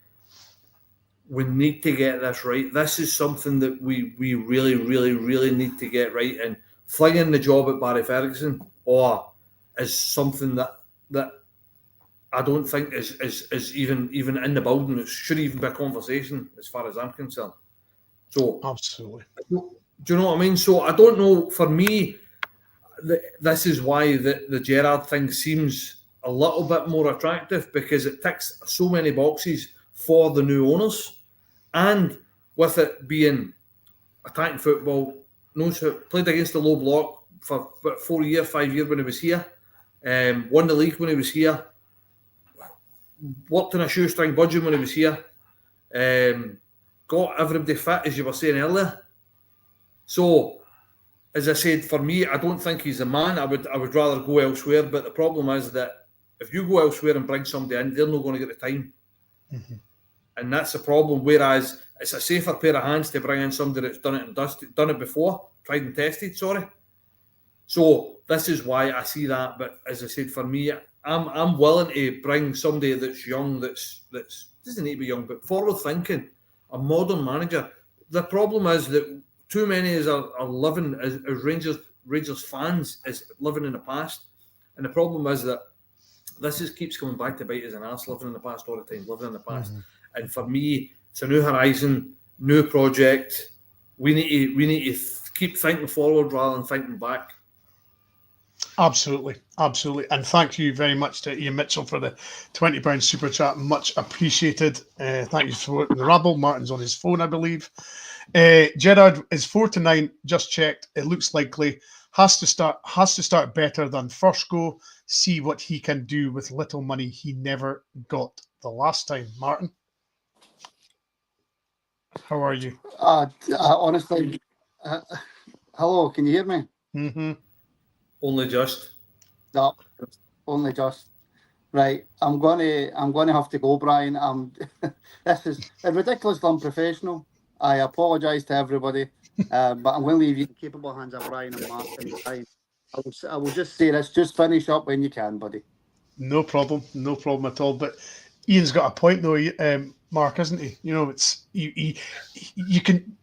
S3: we need to get this right. This is something that we really, really, really need to get right. And flinging the job at Barry Ferguson is something that I don't think is even in the building. It should even be a conversation as far as I'm concerned. So
S2: absolutely.
S3: Do you know what I mean? So I don't know. For me, this is why the Gerrard thing seems a little bit more attractive, because it ticks so many boxes for the new owners, and with it being attacking football, played against the low block for about 5 years when he was here, won the league when he was here, worked on a shoestring budget when he was here, got everybody fit, as you were saying earlier. So, as I said, for me, I don't think he's a man. I would rather go elsewhere. But the problem is that if you go elsewhere and bring somebody in, they're not going to get the time.
S2: Mm-hmm.
S3: And that's the problem. Whereas it's a safer pair of hands to bring in somebody that's done it before, tried and tested, sorry. So this is why I see that. But as I said, for me, I'm willing to bring somebody that's young, that's doesn't need to be young, but forward thinking, a modern manager. The problem is that too many are living as Rangers fans is living in the past, and the problem is that this keeps coming back to bite us in the arse, living in the past all the time, living in the past. Mm-hmm. And for me, it's a new horizon, new project. We need to keep thinking forward rather than thinking back.
S2: Absolutely. And thank you very much to Ian Mitchell for the £20 super chat. Much appreciated. Thank you for the rabble. Martin's on his phone, I believe. Gerrard is 4-9. Just checked. It looks likely. Has to start better than first go. See what he can do with little money he never got the last time. Martin, how are you?
S1: Honestly, hello. Can you hear me?
S2: Mm-hmm.
S3: Only just.
S1: No, only just. Right. I'm gonna have to go, Brian. This is ridiculously unprofessional. I apologise to everybody, but I'm going to leave you in capable hands of Bryan and Mark. And Brian, I will just say this: just finish up when you can, buddy.
S2: No problem at all. But Ian's got a point, though, Mark, isn't he? You know, it's you can.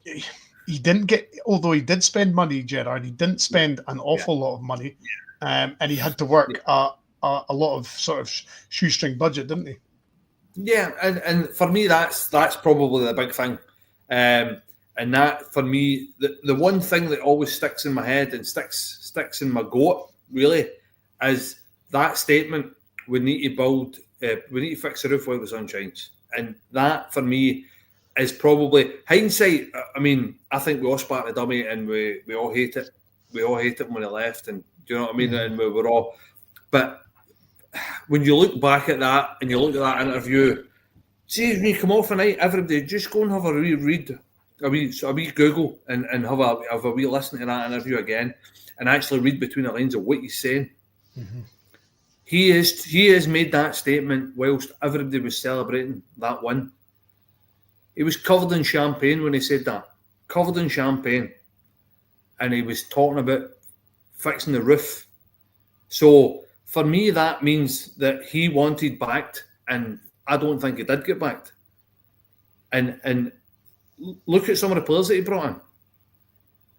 S2: He didn't get, although he did spend money, Gerrard. He didn't spend an awful lot of money, and he had to work a lot of sort of shoestring budget, didn't he?
S3: Yeah, and for me, that's probably the big thing. And that, for me, the one thing that always sticks in my head and sticks in my goat, really, is that statement: we need to build, we need to fix the roof while the sun shines. And that, for me, is probably hindsight. I mean, I think we all spat the dummy, and we all hate it. We all hate it when he left, and do you know what I mean? Mm-hmm. And we were all. But when you look back at that, and you look at that interview, see, when you come off a night, everybody just go and have a wee read, a wee Google, and have a wee listen to that interview again, and actually read between the lines of what he's saying. Mm-hmm. He has made that statement whilst everybody was celebrating that win. He was covered in champagne when he said that. Covered in champagne. And he was talking about fixing the roof. So, for me, that means that he wanted backed, and I don't think he did get backed. And look at some of the players that he brought in.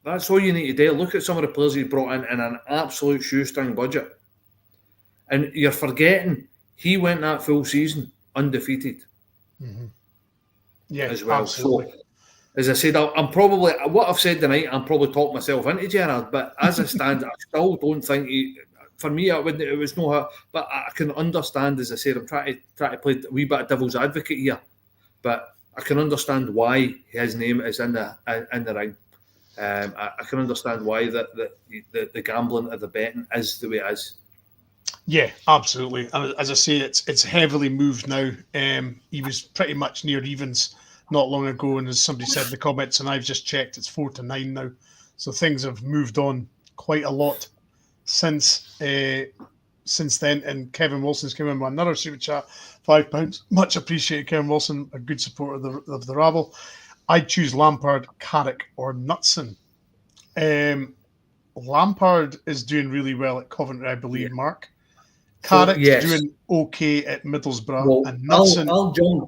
S3: That's all you need to do. Look at some of the players he brought in an absolute shoestring budget. And you're forgetting he went that full season undefeated. Mm-hmm.
S2: Yeah,
S3: as well.
S2: Absolutely.
S3: So, as I said, I'm probably, what I've said tonight, I'm probably talking myself into Gerrard, but as I stand, I still don't think for me, it was no hurt, but I can understand, as I said, I'm trying to play a wee bit of devil's advocate here, but I can understand why his name is in the ring. I can understand why the gambling or the betting is the way it is.
S2: Yeah, absolutely. And as I say, it's heavily moved now. He was pretty much near evens not long ago, and as somebody said in the comments, and I've just checked, it's 4-9 now. So things have moved on quite a lot since since then, and Kevin Wilson's come in with another super chat, £5. Much appreciated, Kevin Wilson, a good supporter of the rabble. I'd choose Lampard, Carrick, or Knutson. Lampard is doing really well at Coventry, I believe, Mark. Carrick's doing okay at Middlesbrough,
S3: well,
S2: and Knutson.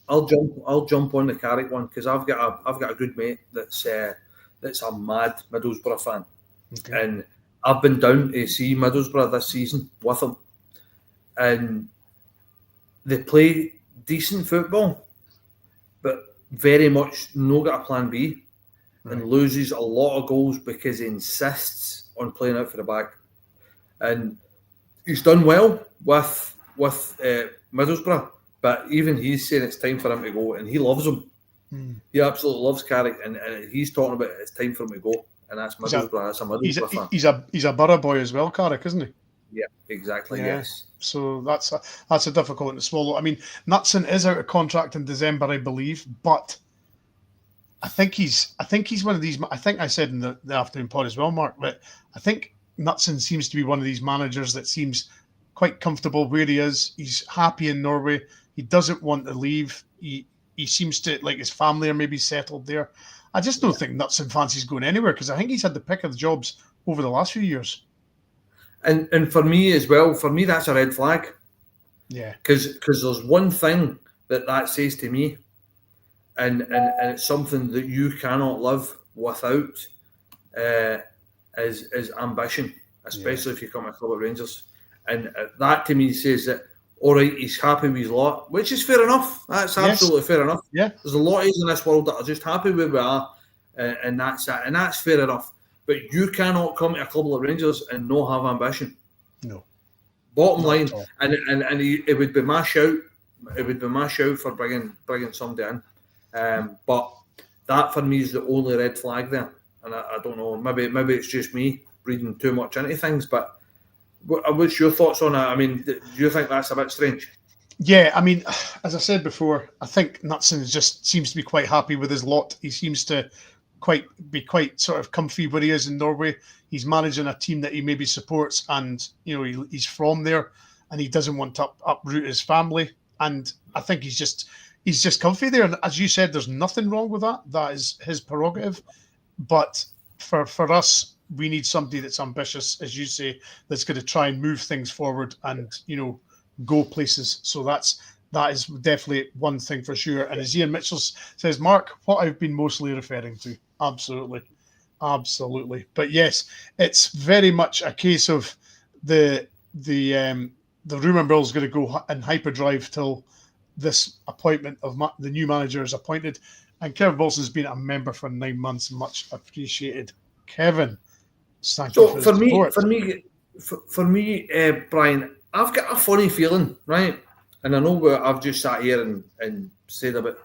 S3: I'll jump on the Carrick one because I've got a good mate that's a mad Middlesbrough fan, and I've been down to see Middlesbrough this season with him, and they play decent football, but very much no got a plan B, and loses a lot of goals because he insists on playing out for the back, and he's done well with Middlesbrough. But even he's saying it's time for him to go, and he loves him. He absolutely loves Carrick, and he's talking about it's time for him to go, and that's Middlesbrough. That's a Middlesbrough fan.
S2: He's a Borough boy as well, Carrick, isn't he?
S3: Yeah, exactly. Yeah. Yes.
S2: So that's a difficult one to swallow. I mean, Knutson is out of contract in December, I believe, but I think he's one of these. I think I said in the afternoon pod as well, Mark, but I think Knutson seems to be one of these managers that seems quite comfortable where he is. He's happy in Norway. He doesn't want to leave. He seems to, like, his family are maybe settled there. I just don't think Knutson fancies going anywhere because I think he's had the pick of the jobs over the last few years.
S3: And for me as well, that's a red flag.
S2: Yeah. Because
S3: there's one thing that says to me, and it's something that you cannot live without, is ambition, especially if you come to a club at Rangers. And that to me says that, all right, he's happy with his lot, which is fair enough. That's absolutely fair enough.
S2: Yeah.
S3: There's a lot of us in this world that are just happy where we are, and that's it. And that's fair enough. But you cannot come to a club like Rangers and not have ambition.
S2: No.
S3: Bottom line, and it would be my shout. It would be my shout for bringing somebody in. But that for me is the only red flag there. And I don't know. Maybe it's just me reading too much into things, but. What's your thoughts on that? I mean, do you think that's a bit strange?
S2: Yeah, I mean, as I said before, I think Knutson just seems to be quite happy with his lot. He seems to be quite sort of comfy where he is in Norway. He's managing a team that he maybe supports, and he's from there, and he doesn't want to uproot his family. And I think he's just comfy there. And as you said, there's nothing wrong with that. That is his prerogative. But for us, we need somebody that's ambitious, as you say, that's going to try and move things forward and, go places. So that is definitely one thing for sure. And as Ian Mitchell says, Mark, what I've been mostly referring to. Absolutely. But yes, it's very much a case of the rumour mill is going to go in hyperdrive till this appointment of the new manager is appointed. And Kevin Wilson's been a member for 9 months. Much appreciated, Kevin.
S3: So for me, Brian, I've got a funny feeling, right? And I know I've just sat here and said about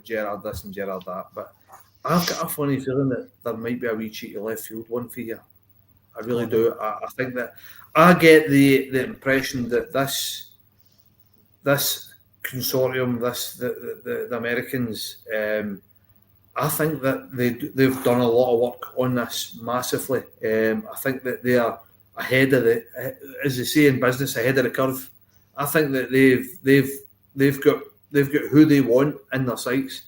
S3: Gerrard this and Gerrard that, but I've got a funny feeling that there might be a wee cheeky left field one for you. I really do. I think that I get the impression that this consortium, the Americans. I think that they've done a lot of work on this massively. I think that they are ahead of as they say in business, ahead of the curve. I think that they've got who they want in their sights.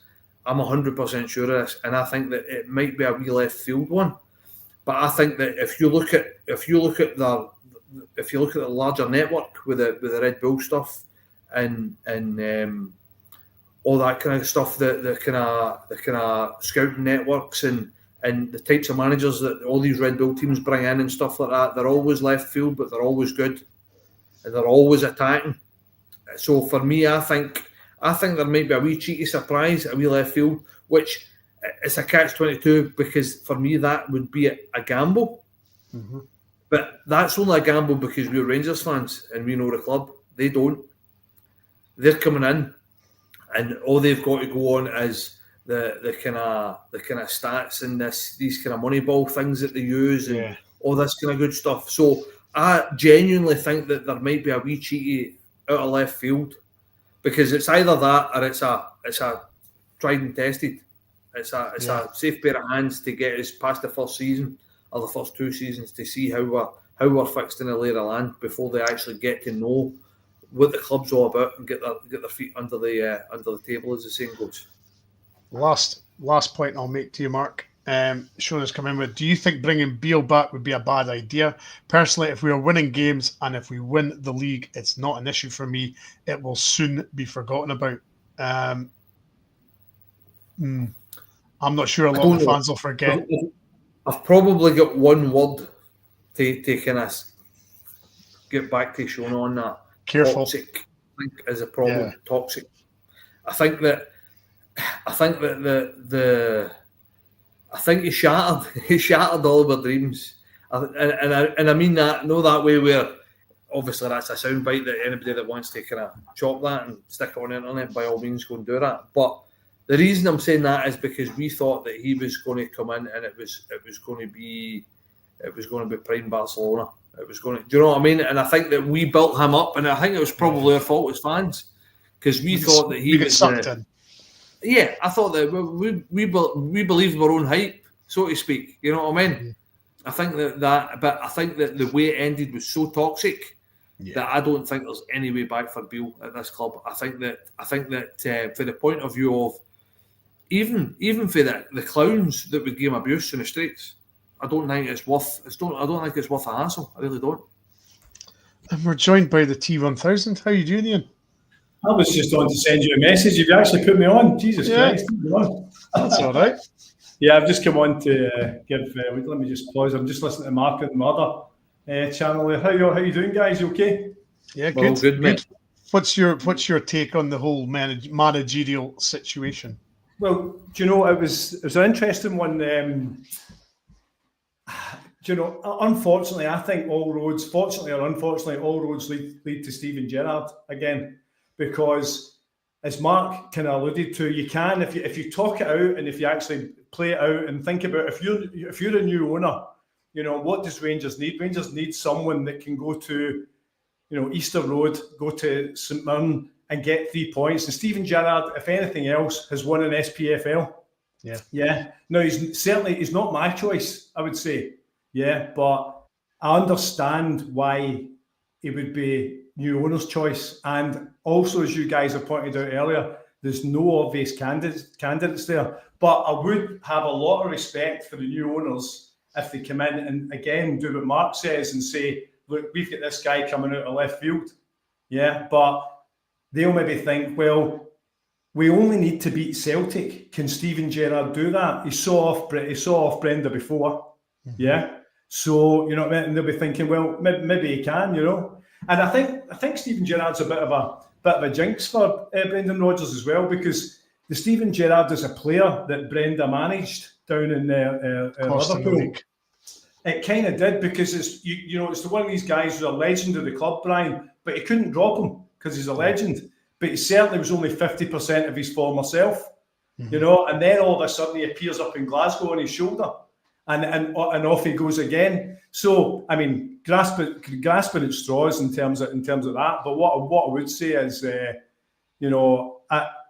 S3: I'm 100% sure of this, and I think that it might be a wee left field one. But I think that if you look at the larger network with the Red Bull stuff and all that kind of stuff, the kind of scouting networks and the types of managers that all these Red Bull teams bring in and stuff like that, they're always left field, but they're always good and they're always attacking. So for me, I think there might be a wee cheeky surprise, a wee left field, which it's a catch-22 because for me that would be a gamble.
S2: Mm-hmm.
S3: But that's only a gamble because we're Rangers fans and we know the club. They don't. They're coming in. And all they've got to go on is the kind of stats and these kind of Moneyball things that they use and all this kind of good stuff. So I genuinely think that there might be a wee cheeky out of left field because it's either that or it's a tried and tested. It's a safe pair of hands to get us past the first season or the first two seasons to see how how we're fixed in the lay of the land before they actually get to know what the club's all about and get their feet under the table, as the saying goes.
S2: Last point I'll make to you, Mark. Sean has come in with, do you think bringing Beale back would be a bad idea? Personally, if we are winning games and if we win the league, it's not an issue for me. It will soon be forgotten about. I'm not sure a lot of the fans will forget.
S3: I've probably got one word to kind of get back to Sean on that.
S2: Careful.
S3: Toxic, I think, is a problem.
S2: Yeah.
S3: Toxic. I think that he shattered all of our dreams, and I mean that that way where obviously that's a soundbite that anybody that wants to kind of chop that and stick it on the internet, by all means go and do that. But the reason I'm saying that is because we thought that he was going to come in and it was going to be prime Barcelona. It was going to, do you know what I mean? And I think that we built him up, and I think it was probably our fault as fans because we thought that he was
S2: sucked in.
S3: Yeah, I thought that we believed our own hype, so to speak. You know what I mean? Mm-hmm. I think but I think that the way it ended was so toxic that I don't think there's any way back for Beale at this club. I think that for the point of view of even for the clowns that would give him abuse in the streets, I don't think it's worth. I don't think it's worth a hassle. I really don't.
S2: And we're joined by the T1000. How are you doing, Ian?
S4: I was just on to send you a message. You've actually put me on. Jesus Christ.
S2: That's all right.
S4: Yeah, I've just come on to give... let me just pause. I'm just listening to Mark and Mother channel. How you doing, guys? You okay?
S2: Yeah, good.
S3: Well, good, mate.
S2: What's your take on the whole managerial situation?
S4: Well, do you know, it was an interesting one. Do you know, unfortunately, I think all roads, fortunately or unfortunately, all roads lead to Steven Gerrard again. Because, as Mark kind of alluded to, you can, if you talk it out and if you actually play it out and think about if you're a new owner, you know, what does Rangers need? Rangers need someone that can go to, you know, Easter Road, go to St Mirren and get 3 points. And Steven Gerrard, if anything else, has won an SPFL.
S2: Yeah.
S4: Yeah. No, he's not my choice, I would say. Yeah, but I understand why he would be new owner's choice. And also, as you guys have pointed out earlier, there's no obvious candidates there. But I would have a lot of respect for the new owners if they come in and, again, do what Mark says and say, look, we've got this guy coming out of left field. Yeah, but they'll maybe think, well, we only need to beat Celtic. Can Steven Gerrard do that? He saw off Brenda before. Mm-hmm. Yeah. So, you know what I mean? And they'll be thinking, well, maybe he can, you know. And I think Steven Gerrard's a bit of a jinx for Brendan Rodgers as well, because the Steven Gerrard is a player that Brenda managed down in Liverpool. It kind of did, because it's it's the one of these guys who's a legend of the club, Brian, but he couldn't drop him because he's a legend. But he certainly was only 50% of his former self, you know. And then all of a sudden he appears up in Glasgow on his shoulder. And off he goes again. So I mean, grasping at straws in terms of that. But what I would say is,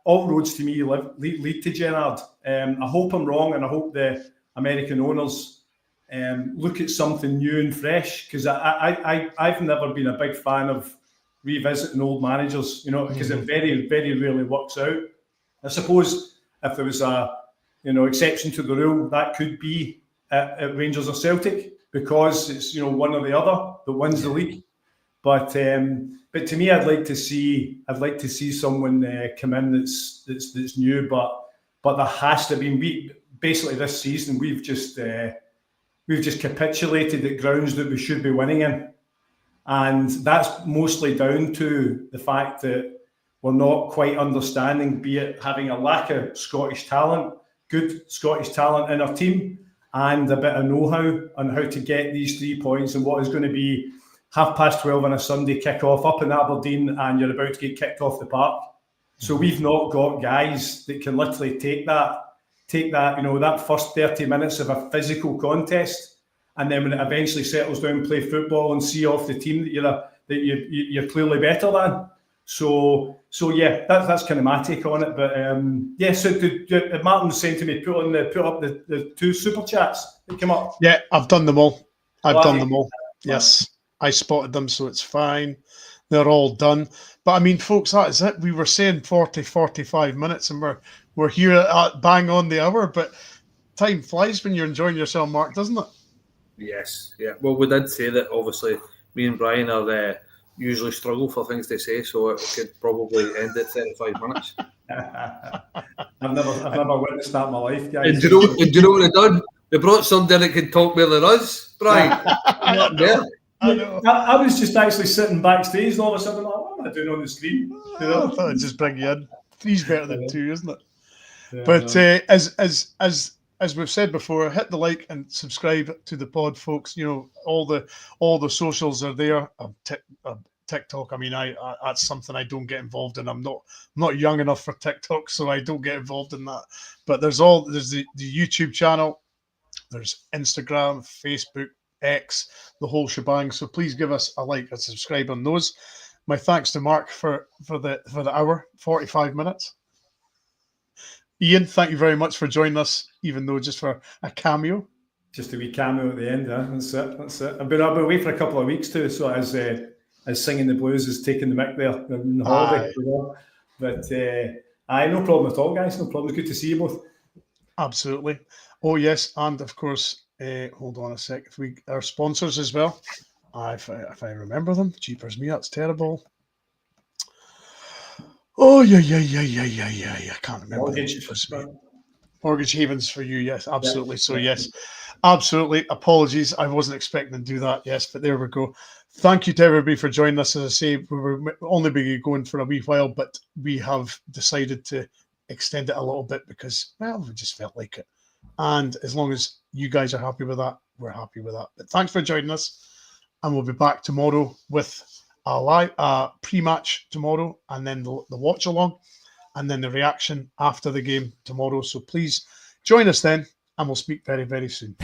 S4: all roads to me lead to Gerrard. I hope I'm wrong, and I hope the American owners look at something new and fresh. Because I've never been a big fan of revisiting old managers, you know, because it very, very rarely works out. I suppose if there was a exception to the rule, that could be at Rangers or Celtic, because it's one or the other that wins the league. But to me, I'd like to see someone come in that's new. But there has to be. Basically this season we've just capitulated at grounds that we should be winning in, and that's mostly down to the fact that we're not quite understanding, be it having a lack of Scottish talent, good Scottish talent in our team, and a bit of know-how on how to get these 3 points and what is going to be 12:30 on a Sunday kick-off up in Aberdeen, and you're about to get kicked off the park. So we've not got guys that can literally take that, that first 30 minutes of a physical contest, and then when it eventually settles down, play football and see off the team that you're clearly better than. So yeah, that's kind of my take on it. But so Martin was saying to me, put up the 2 super chats that came up.
S2: Yeah, I've done them all. I've done them all. Yes, I spotted them, so it's fine. They're all done. But I mean, folks, that is it. We were saying 40, 45 minutes, and we're here at bang on the hour. But time flies when you're enjoying yourself, Mark, doesn't it?
S3: Yes, yeah. Well, we did say that obviously me and Brian are usually struggle for things to say, so it could probably end at 35 minutes.
S4: I've never witnessed that in my life, guys.
S3: And do you know what they've done? They brought somebody that can talk more than us, Brian.
S2: I know.
S4: I was just actually sitting backstage, and all of a sudden, I'm like, what am I doing on the screen? You know?
S2: I thought I'd just bring you in. Three's better than two, isn't it?
S4: Yeah,
S2: But as we've said before, hit the like and subscribe to the pod, folks. You know, all the socials are there. TikTok. I mean, I that's something I don't get involved in. I'm not young enough for TikTok, so I don't get involved in that. But there's the YouTube channel, there's Instagram, Facebook, X, the whole shebang. So please give us a like and subscribe on those. My thanks to Mark for the hour, 45 minutes. Ian, thank you very much for joining us, even though just for a cameo.
S4: Just a wee cameo at the end, huh? That's it. I've been away for a couple of weeks too, so as Singing the Blues is taking the mic there on the holiday, you know. But no problem at all, guys. No problem. It's good to see you both.
S2: Absolutely. Oh yes, and of course, hold on a sec. Our sponsors as well. If I remember them, jeepers me, that's terrible. Oh yeah. I can't remember. Mortgage Havens for you, yes, absolutely. So yes, absolutely. Apologies, I wasn't expecting to do that. Yes, but there we go. Thank you to everybody for joining us. As I say, we were only be going for a wee while, but we have decided to extend it a little bit because, well, we just felt like it. And as long as you guys are happy with that, we're happy with that. But thanks for joining us, and we'll be back tomorrow with a live pre-match tomorrow, and then the watch along, and then the reaction after the game tomorrow. So please join us then, and we'll speak very, very soon.